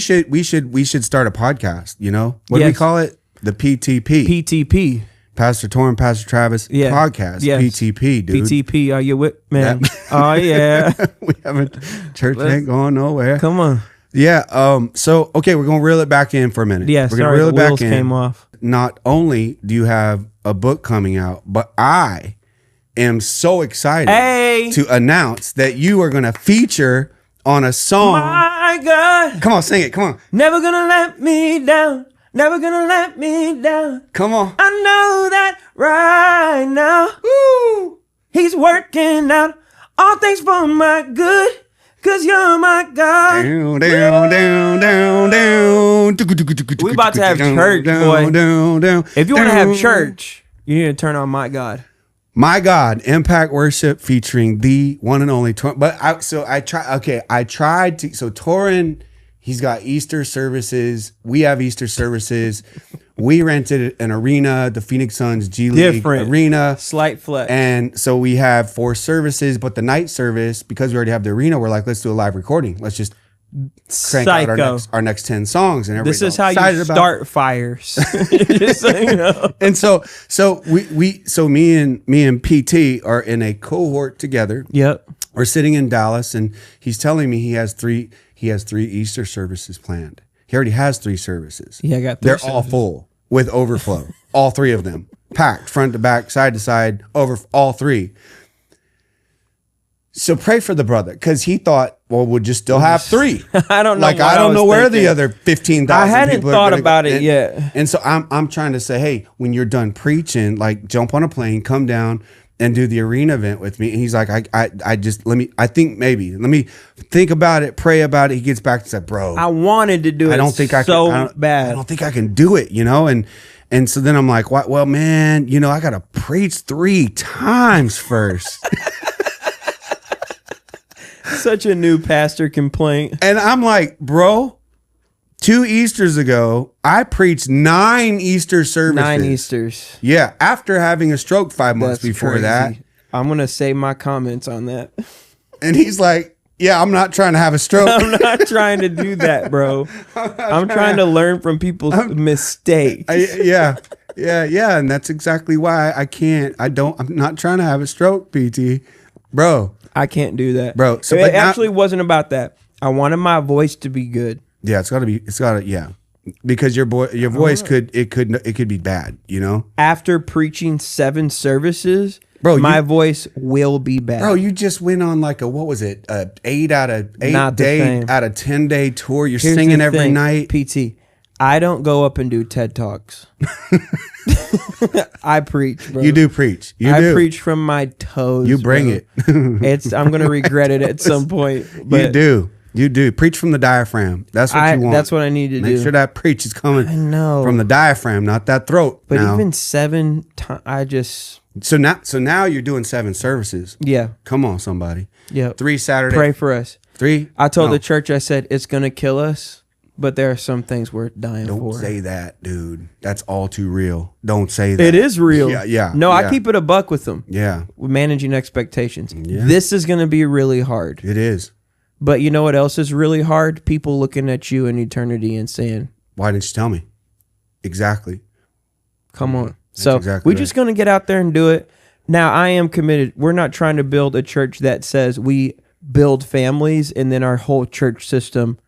should start a podcast. You know, what do we call it? The PTP. Pastor Tauren, Pastor Travis podcast. Yes. PTP, dude. PTP, are you with man? Oh yeah. We haven't. Church ain't going nowhere. Come on. Yeah. So okay, we're gonna reel it back in for a minute. Yeah. We're gonna reel it back in. Came off. Not only do you have a book coming out, but I am so excited to announce that you are gonna feature on a song. My God. Come on, sing it. Come on. Never gonna let me down. Never gonna let me down. Come on. I know that right now. Woo. He's working out all things for my good. Cause you're my God. Down. We about to have church, boy. If you want to have church, you need to turn on My God. My God, Impact Worship featuring the one and only Tauren. But I tried to. So Tauren, he's got Easter services. We have Easter services. We rented an arena, the Phoenix Suns G League arena. Slight flex. And so we have 4 services, but the night service, because we already have the arena, we're like, let's do a live recording. Let's just crank out our next 10 songs. And this is how you start fires. Just so you know. And so me and PT are in a cohort together. Yep. We're sitting in Dallas, and he's telling me he has three Easter services planned. He already has 3 services. Yeah, I got 3 They're services. all full with overflow. All 3 of them. Packed, front to back, side to side, over all 3. So pray for the brother, because he thought, well, we'll just still have 3. I don't know. Like, I don't know where the other 15,000 I hadn't thought about it yet. And so I'm trying to say, hey, when you're done preaching, like, jump on a plane, come down and do the arena event with me. And he's like, let me think about it, pray about it. He gets back and said, bro, I wanted to do it. I don't think I can do it, you know? And so then I'm like, what? Well, man, you know, I got to preach 3 times first. Such a new pastor complaint. And I'm like, bro, 2 Easters ago, I preached 9 Easter services. 9 Easters. Yeah, after having a stroke 5 months before crazy. that. I'm going to save my comments on that. And he's like, yeah, I'm not trying to have a stroke. I'm not trying to do that, bro. I'm trying to learn from people's mistakes. Yeah. And that's exactly why I'm not trying to have a stroke, PT. Bro. I can't do that. Bro. So it actually wasn't about that. I wanted my voice to be good. Yeah, it's gotta, yeah. Because your voice could be bad, you know? After preaching 7 services, bro, my voice will be bad. Bro, you just went on like a 8 out of 10 day tour. You're singing every night. PT, I don't go up and do TED Talks. I preach, bro. You do preach. I preach from my toes. You bring it. I'm gonna regret it at some point. But You do. Preach from the diaphragm. That's what you want. That's what I need to do. Make sure that preach is coming from the diaphragm, not that throat. But even 7 times, So now you're doing 7 services. Yeah. Come on, somebody. Yeah. 3 Saturdays. Pray for us. 3. I told the church, I said, it's going to kill us, but there are some things we're dying for. Don't say that, dude. That's all too real. Don't say that. It is real. Yeah. No, I keep it a buck with them. Yeah. We're managing expectations. Yeah. This is going to be really hard. It is. But you know what else is really hard? People looking at you in eternity and saying, why didn't you tell me? Exactly. Come on. That's so exactly we're right. just going to get out there and do it. Now, I am committed. We're not trying to build a church that says we build families and then our whole church system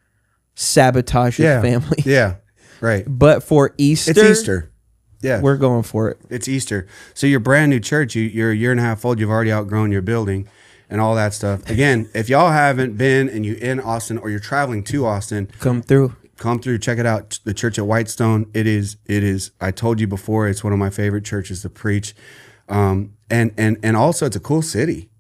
sabotages families. Yeah, right. But for Easter. It's Easter. Yeah. We're going for it. It's Easter. So you're brand new church. You're a year and a half old. You've already outgrown your building and all that stuff. Again, if y'all haven't been and you're in Austin or you're traveling to Austin, come through, check it out. The church at Whitestone. It is. I told you before, it's one of my favorite churches to preach. And also it's a cool city.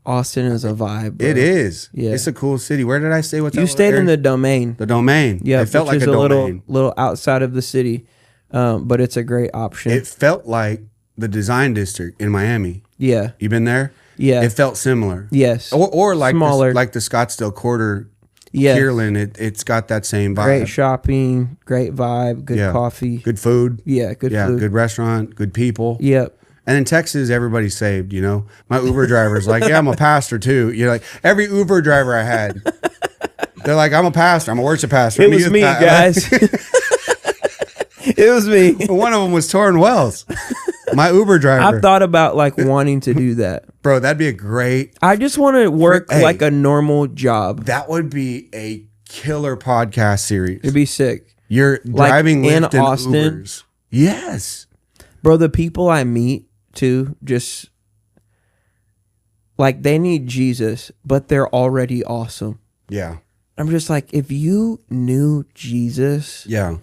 Austin is a vibe, bro. It is. Yeah. It's a cool city. Where did I say what's You stayed in the Domain. The Domain. Yeah. It felt like a domain. little outside of the city. But it's a great option. It felt like the Design District in Miami. Yeah. You been there? Yeah. It felt similar. Yes. Or like smaller. like the Scottsdale Quarter. Yes. Kierland, it's got that same vibe. Great shopping, great vibe, good coffee. Good food. Yeah, good food. Good restaurant, good people. Yep. And in Texas, everybody's saved, you know. My Uber driver's like, yeah, I'm a pastor too. You're like, every Uber driver I had, they're like, I'm a pastor. I'm a worship pastor. It was me, guys. It was me. One of them was Tauren Wells, my Uber driver. I've thought about like wanting to do that. Bro, that'd be a great. I just want to work like a normal job. That would be a killer podcast series. It'd be sick. You're driving like Lyft in and Austin. Ubers. Yes. Bro, the people I meet too, just like they need Jesus, but they're already awesome. Yeah. I'm just like, if you knew Jesus. Yeah.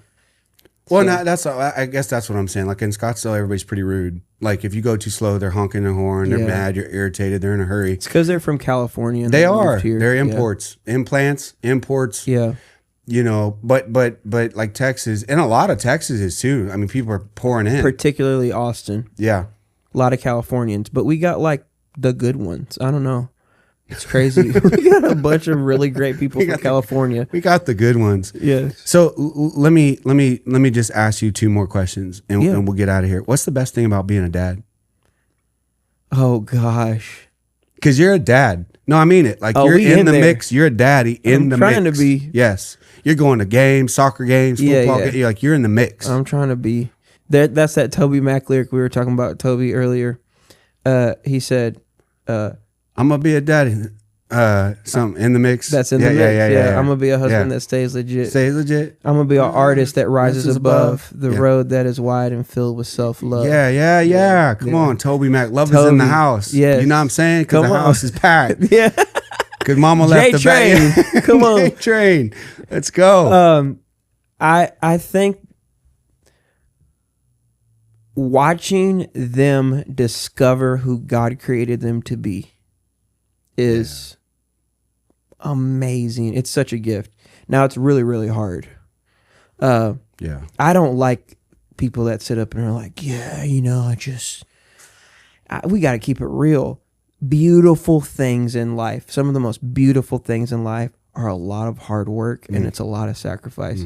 Well, I guess that's what I'm saying. Like in Scottsdale, everybody's pretty rude. Like if you go too slow, they're honking their horn. They're mad. You're irritated. They're in a hurry. It's because they're from California. And they are. Here. They're imports, imports. Yeah. You know, but like Texas, and a lot of Texas is too. I mean, people are pouring in. Particularly Austin. Yeah. a lot of Californians, but we got like the good ones. I don't know. It's crazy. We got a bunch of really great people from California. We got the good ones. Yes. So let me just ask you 2 more questions, and we'll get out of here. What's the best thing about being a dad? Oh gosh. Because you're a dad. No, I mean it. Like you're in the mix. You're a daddy in the mix. I'm trying to be. Yes. You're going to games, soccer games, football games. Like you're in the mix. I'm trying to be. That's that Toby Mac lyric we were talking about. Toby earlier. He said. I'm gonna be a daddy. Something in the mix. That's in the mix. Yeah. I'm gonna be a husband that stays legit. Stays legit. I'm gonna be an artist that rises above the road that is wide and filled with self-love. Yeah. Come on, Toby Mac. Love is in the house. Yeah. You know what I'm saying? Because the house is packed. Yeah. Because mama left the back. Come on. Train. Let's go. I think watching them discover who God created them to be is amazing. It's such a gift. Now it's really, really hard. I don't like people that sit up and are like, we got to keep it real. Beautiful things in life. Some of the most beautiful things in life are a lot of hard work and it's a lot of sacrifice.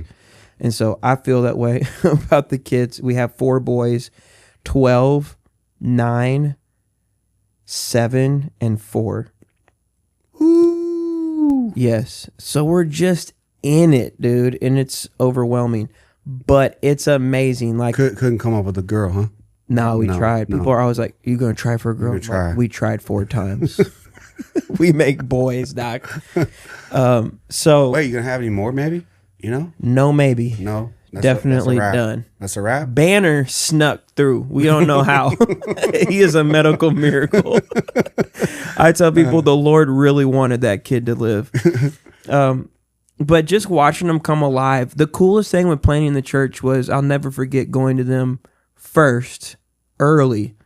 And so I feel that way about the kids. We have 4 boys, 12, 9, 7, and 4. Ooh. Yes. So we're just in it, dude. And it's overwhelming. But it's amazing. Like couldn't come up with a girl, huh? No, we tried. People are always like, you going to try for a girl? Try. We tried 4 times. We make boys, doc. So wait, you going to have any more maybe? You know? No, maybe. No. Definitely done. That's a wrap. Banner snuck through. We don't know how. He is a medical miracle. I tell people the Lord really wanted that kid to live. But just watching them come alive, the coolest thing with planning the church was I'll never forget going to them first, early,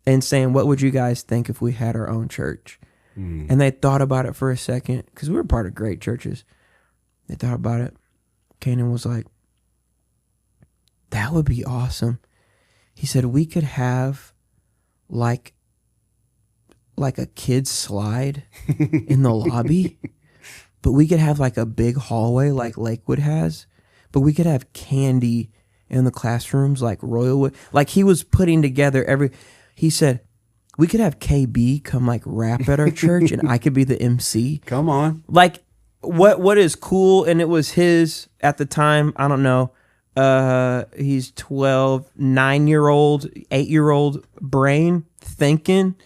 and saying, what would you guys think if we had our own church? And they thought about it for a second because we were part of great churches. They thought about it. Kanan was like, that would be awesome. He said, we could have like a kid's slide in the lobby, but we could have like a big hallway like Lakewood has, but we could have candy in the classrooms like Royalwood. Like he was putting together he said, we could have KB come like rap at our church and I could be the MC. Come on. Like what is cool, and it was his at the time, I don't know, he's 12, 9-year-old, 8-year-old brain thinking,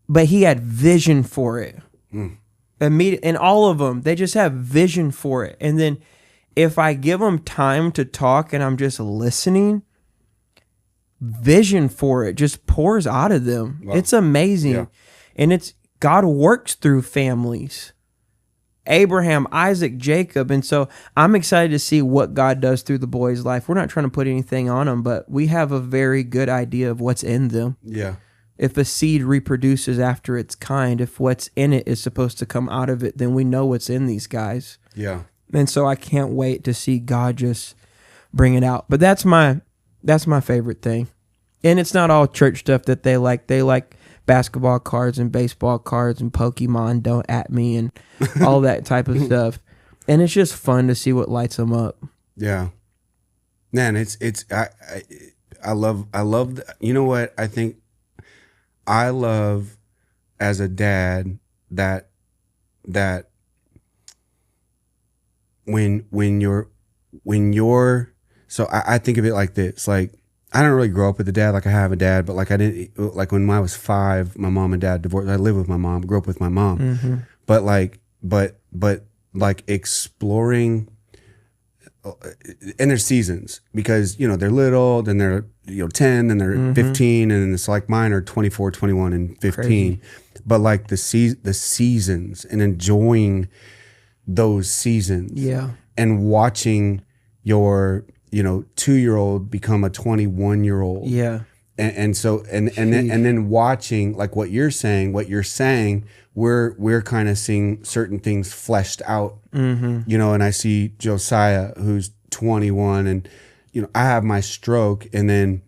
but he had vision for it. And all of them, they just have vision for it. And then if I give them time to talk and I'm just listening, vision for it just pours out of them. Wow. It's amazing. Yeah. And God works through families. Abraham, Isaac, Jacob. And so I'm excited to see what God does through the boys' life. We're not trying to put anything on them, but we have a very good idea of what's in them. Yeah. If a seed reproduces after its kind, if what's in it is supposed to come out of it, then we know what's in these guys. Yeah. And so I can't wait to see God just bring it out. But that's my favorite thing. And it's not all church stuff that they like. They like basketball cards and baseball cards and Pokemon Don't At Me and all that type of stuff. And it's just fun to see what lights them up. Yeah. Man, I love, you know what? I love as a dad that when you're, so I think of it like this, like, I don't really grow up with a dad. Like I have a dad, but like I didn't, like when I was 5, my mom and dad divorced. I lived with my mom, grew up with my mom, but like exploring, and there's seasons because, you know, they're little, then they're, 10, then they're 15. And it's like mine are 24, 21 and 15, crazy. But like the seasons and enjoying those seasons, and watching your, 2-year-old become a 21-year-old. Yeah. And so, and then watching like what you're saying, we're kind of seeing certain things fleshed out, and I see Josiah who's 21 and, I have my stroke, and then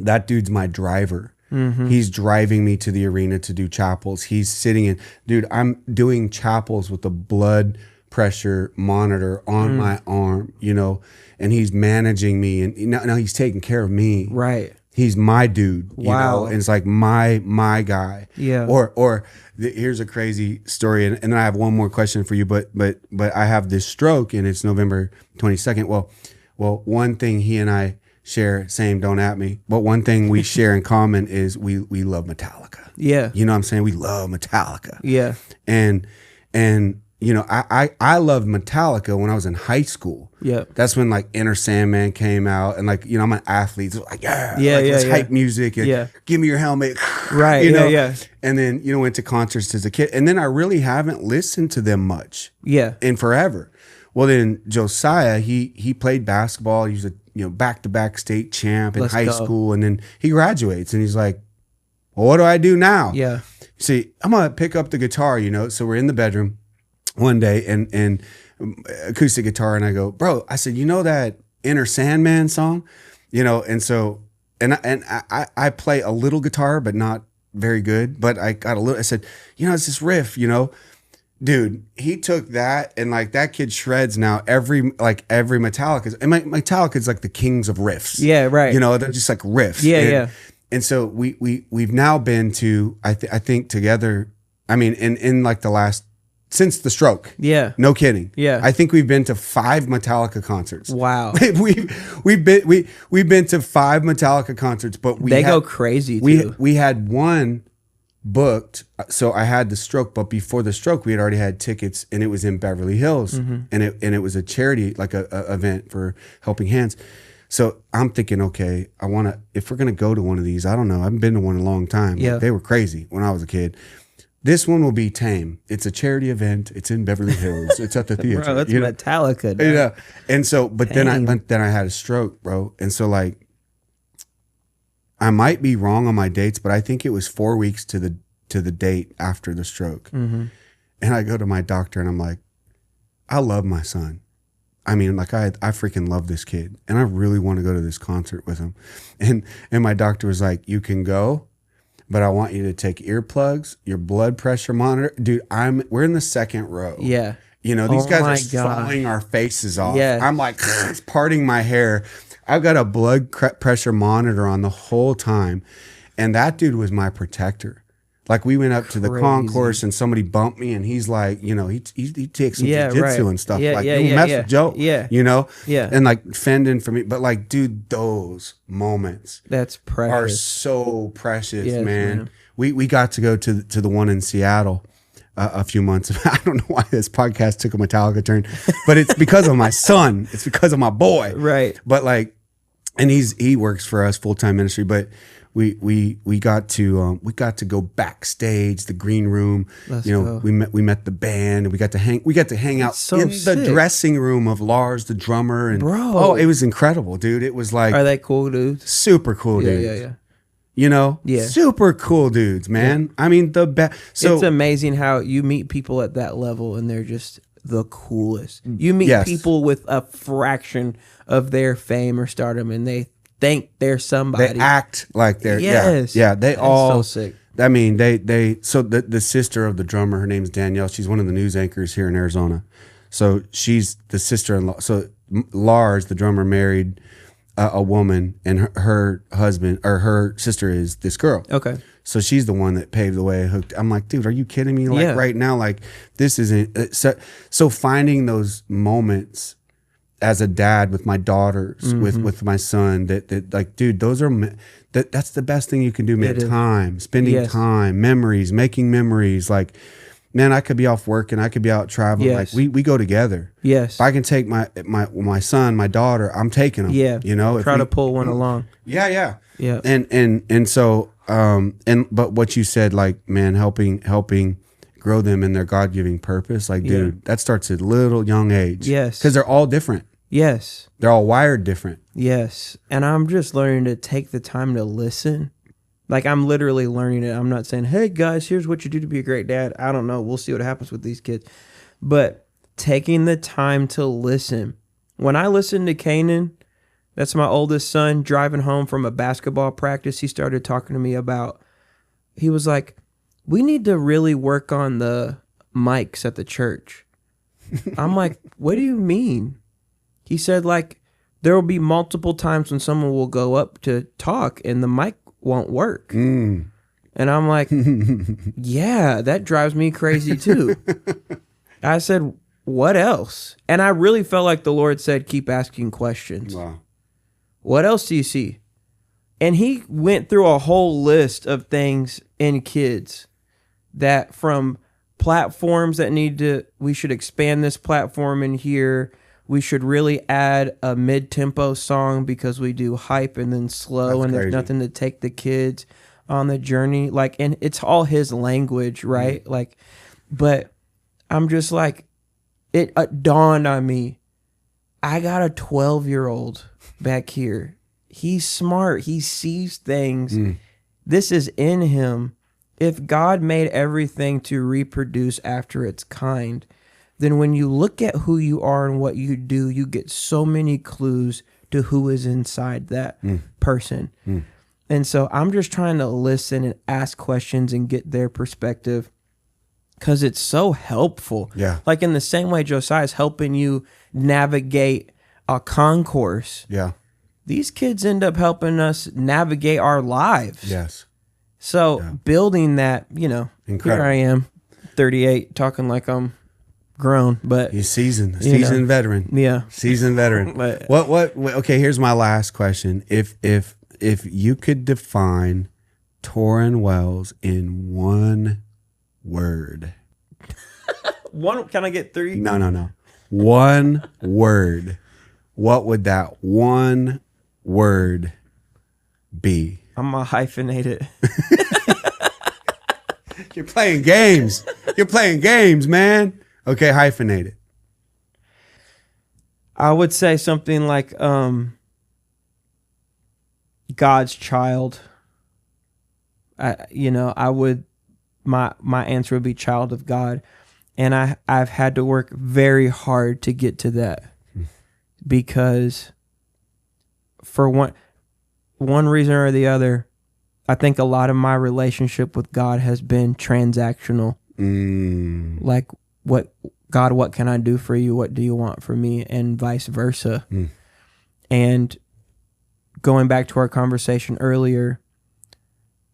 that dude's my driver. He's driving me to the arena to do chapels. He's sitting in, dude, I'm doing chapels with a blood pressure monitor on my arm, you know, and he's managing me, and now he's taking care of me. Right. He's my dude, you know, and it's like my guy. Yeah. Here's a crazy story, and then I have one more question for you, but I have this stroke, and it's November 22nd. Well, one thing he and I share, same, don't at me, but one thing we share in common is we love Metallica. Yeah. You know what I'm saying? We love Metallica. Yeah. And you know, I loved Metallica when I was in high school. Yeah. That's when like Enter Sandman came out, and like, you know, I'm an athlete. So like, let's hype music, and give me your helmet. Right. You know? Yeah. And then, you know, went to concerts as a kid. And then I really haven't listened to them much. Yeah. In forever. Well, then Josiah, he played basketball. He was a, you know, back-to-back state champ in high school. And then he graduates, and he's like, well, what do I do now? Yeah. See, I'm going to pick up the guitar, you know. So we're in the bedroom one day, and acoustic guitar, and I go, bro, I said, you know that Enter Sandman song? You know, and so, and I play a little guitar, but not very good. But I got a little, I said, you know, it's this riff, you know. Dude, he took that, and like that kid shreds now every Metallica. And Metallica's like the kings of riffs. Yeah, right. You know, they're just like riffs. Yeah, And so we've now been to, I think together, I mean, in like the last, since the stroke. Yeah. No kidding. Yeah. I think we've been to 5 Metallica concerts. Wow. we've been to 5 Metallica concerts, but they go crazy too. We had one booked, so I had the stroke, but before the stroke we had already had tickets, and it was in Beverly Hills, and it was a charity, like a event for Helping Hands. So I'm thinking, okay, if we're gonna go to one of these, I don't know, I haven't been to one in a long time. Yeah. Like, they were crazy when I was a kid. This one will be tame. It's a charity event. It's in Beverly Hills. It's at the theater. Bro, that's Metallica. Dude. Yeah. And so, but then I had a stroke, bro. And so like, I might be wrong on my dates, but I think it was 4 weeks to the date after the stroke. And I go to my doctor, and I'm like, I love my son. I mean, like I freaking love this kid, and I really want to go to this concert with him. And my doctor was like, you can go, but I want you to take earplugs, your blood pressure monitor. Dude, we're in the second row. Yeah. You know, these guys are falling our faces off. Yeah. I'm like, parting my hair. I've got a blood pressure monitor on the whole time. And that dude was my protector. Like, we went up to the concourse, and somebody bumped me, and he's like, you know, he takes some jiu-jitsu and stuff. Like, mess with Joe. Yeah. You know? Yeah. And like fending for me. But like, dude, those moments. That's precious. Are so precious, man. We got to go to the one in Seattle a few months. I don't know why this podcast took a Metallica turn, but it's because of my son. It's because of my boy. Right. But like, and he works for us full-time ministry, but we got to go backstage, the green room. We met the band, and we got to hang out in the dressing room of Lars, the drummer, and it was incredible, dude. It was like, are they cool dudes? Super cool dudes. Yeah. You know, super cool dudes, man. Yeah. I mean, the best. So it's amazing how you meet people at that level, and they're just the coolest. You meet people with a fraction of their fame or stardom, and they think they're somebody. They act like they're They all so sick. I mean, so the sister of the drummer, her name's Danielle. She's one of the news anchors here in Arizona. So she's the sister-in-law. So Lars, the drummer, married a woman, and her husband, or her sister, is this girl. Okay. So she's the one that paved the way. I'm like, dude, are you kidding me? Like right now, like this isn't. So finding those moments as a dad with my daughters, with my son, that like, dude, those are that's the best thing you can do, man. Time, spending time, memories, making memories. Like, man, I could be off work and I could be out traveling. Like we go together. Yes. If I can take my son, my daughter, I'm taking them. Yeah. You know, try to pull one along. Yeah. And so but what you said, like, man, helping grow them in their God-giving purpose, like, dude, that starts at little young age. Yes. Because they're all different. Yes. They're all wired different. Yes. And I'm just learning to take the time to listen. Like, I'm literally learning it. I'm not saying, hey, guys, here's what you do to be a great dad. I don't know. We'll see what happens with these kids. But taking the time to listen. When I listened to Kanan, That's my oldest son driving home from a basketball practice. He started talking to me about, he was like, we need to really work on the mics at the church. I'm like, what do you mean? He said, like, there will be multiple times when someone will go up to talk and the mic won't work. And I'm like, yeah, that drives me crazy too. I said, what else? And I really felt like the Lord said, keep asking questions. Wow. What else do you see? And he went through a whole list of things in kids that, from platforms that we should expand this platform in here. We should really add a mid-tempo song because we do hype and then slow. That's and crazy. There's nothing to take the kids on the journey. Like, and it's all his language, right? Like, but I'm just like, it dawned on me. I got a 12-year-old back here. He's smart. He sees things. This is in him. If God made everything to reproduce after its kind, then when you look at who you are and what you do, you get so many clues to who is inside that person. And so I'm just trying to listen and ask questions and get their perspective, because it's so helpful. Yeah. Like, in the same way Josiah is helping you navigate a concourse. Yeah. These kids end up helping us navigate our lives. Yes. So building that, Incredible. Here I am, 38, talking like I'm grown, but He's seasoned veteran. Yeah. Seasoned veteran. But- what okay, here's my last question. If you could define Tauren Wells in one word. One, can I get three? No. One word. What would that one word be? I'm gonna hyphenate it. You're playing games. You're playing games, man. Okay, hyphenate it. I would say something like God's child. I would, my answer would be child of God. And I've had to work very hard to get to that, because for one reason or the other, I think a lot of my relationship with God has been transactional. Like, what can I do for you? What do you want from me? And vice versa. And going back to our conversation earlier,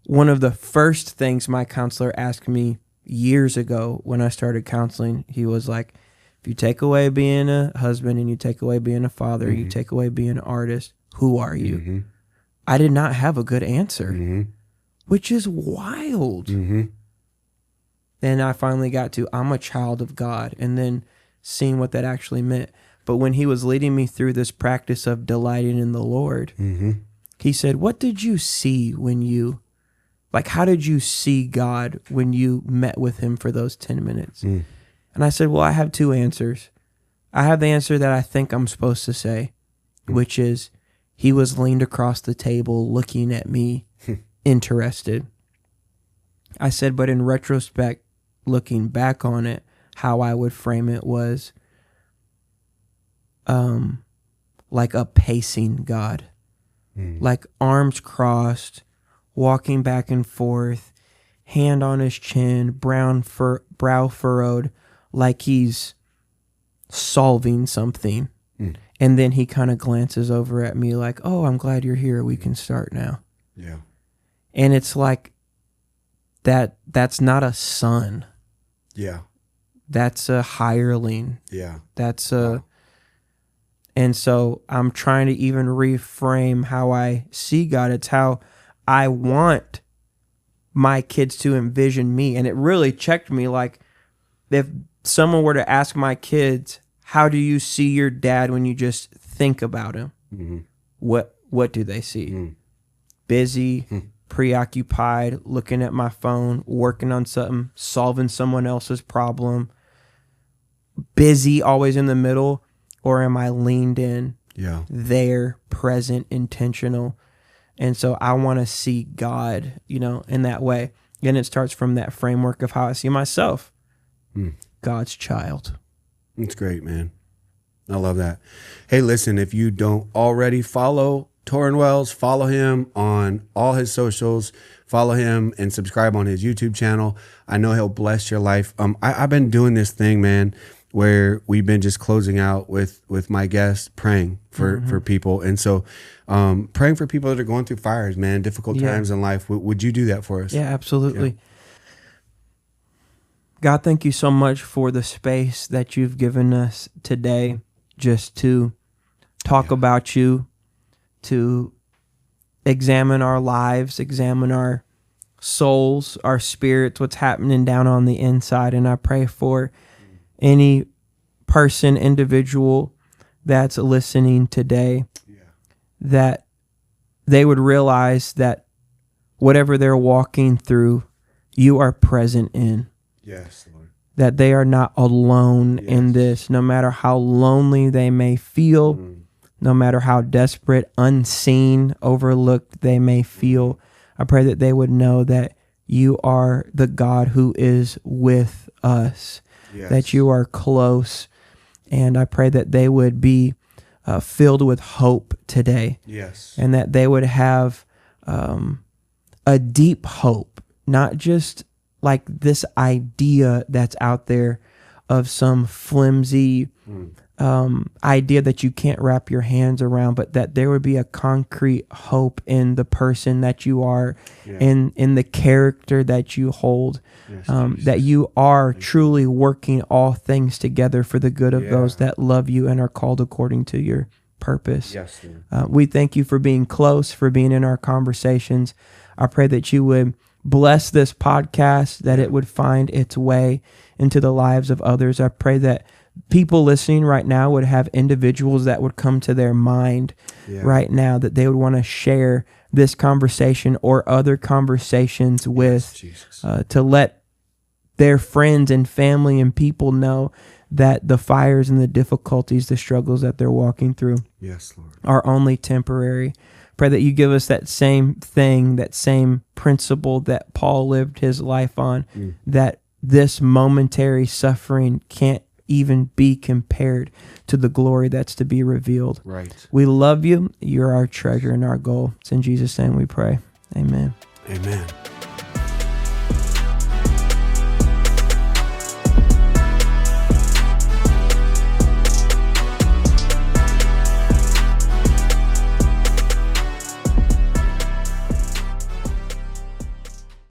one of the first things my counselor asked me years ago when I started counseling, he was like, if you take away being a husband and you take away being a father, you take away being an artist, who are you? I did not have a good answer, which is wild. Then I finally got to, I'm a child of God, and then seeing what that actually meant. But when he was leading me through this practice of delighting in the Lord, he said, what did you see when you, like, how did you see God when you met with him for those 10 minutes? And I said, well, I have two answers. I have the answer that I think I'm supposed to say, which is, he was leaned across the table looking at me, interested. I said, but in retrospect, looking back on it, how I would frame it was like a pacing God, like arms crossed, walking back and forth, hand on his chin, brow furrowed, like he's solving something. And then he kind of glances over at me like, oh, I'm glad you're here. We can start now. Yeah. And it's like, that's not a son. Yeah. That's a hireling. Yeah. That's a, and so I'm trying to even reframe how I see God. It's how I want my kids to envision me. And it really checked me. Like, if someone were to ask my kids, how do you see your dad when you just think about him? What do they see? Busy, preoccupied, looking at my phone, working on something, solving someone else's problem, busy, always in the middle, or am I leaned in, there, present, intentional? And so I want to see God, in that way. And it starts from that framework of how I see myself. God's child. It's great, man. I love that. Hey, listen, if you don't already follow Tauren Wells, follow him on all his socials, follow him and subscribe on his YouTube channel. I know he'll bless your life. I've been doing this thing, man, where we've been just closing out with my guests, praying for people. And so praying for people that are going through fires, man, difficult times in life. Would you do that for us? Yeah, absolutely. Yeah. God, thank you so much for the space that you've given us today just to talk about you, to examine our lives, examine our souls, our spirits, what's happening down on the inside. And I pray for any person, individual that's listening today, that they would realize that whatever they're walking through, you are present in. Yes, Lord. That they are not alone in this, no matter how lonely they may feel, no matter how desperate, unseen, overlooked they may feel. I pray that they would know that you are the God who is with us, that you are close. And I pray that they would be filled with hope today. And that they would have a deep hope, not just like this idea that's out there of some flimsy idea that you can't wrap your hands around, but that there would be a concrete hope in the person that you are, in the character that you hold, that you are truly working all things together for the good of those that love you and are called according to your purpose. We thank you for being close, for being in our conversations. I pray that you would bless this podcast, that it would find its way into the lives of others. I pray that people listening right now would have individuals that would come to their mind right now, that they would want to share this conversation or other conversations with, to let their friends and family and people know that the fires and the difficulties, the struggles that they're walking through are only temporary. Pray that you give us that same thing, that same principle that Paul lived his life on, that this momentary suffering can't even be compared to the glory that's to be revealed. We love you. You're our treasure and our goal. It's in Jesus' name we pray. Amen. Amen.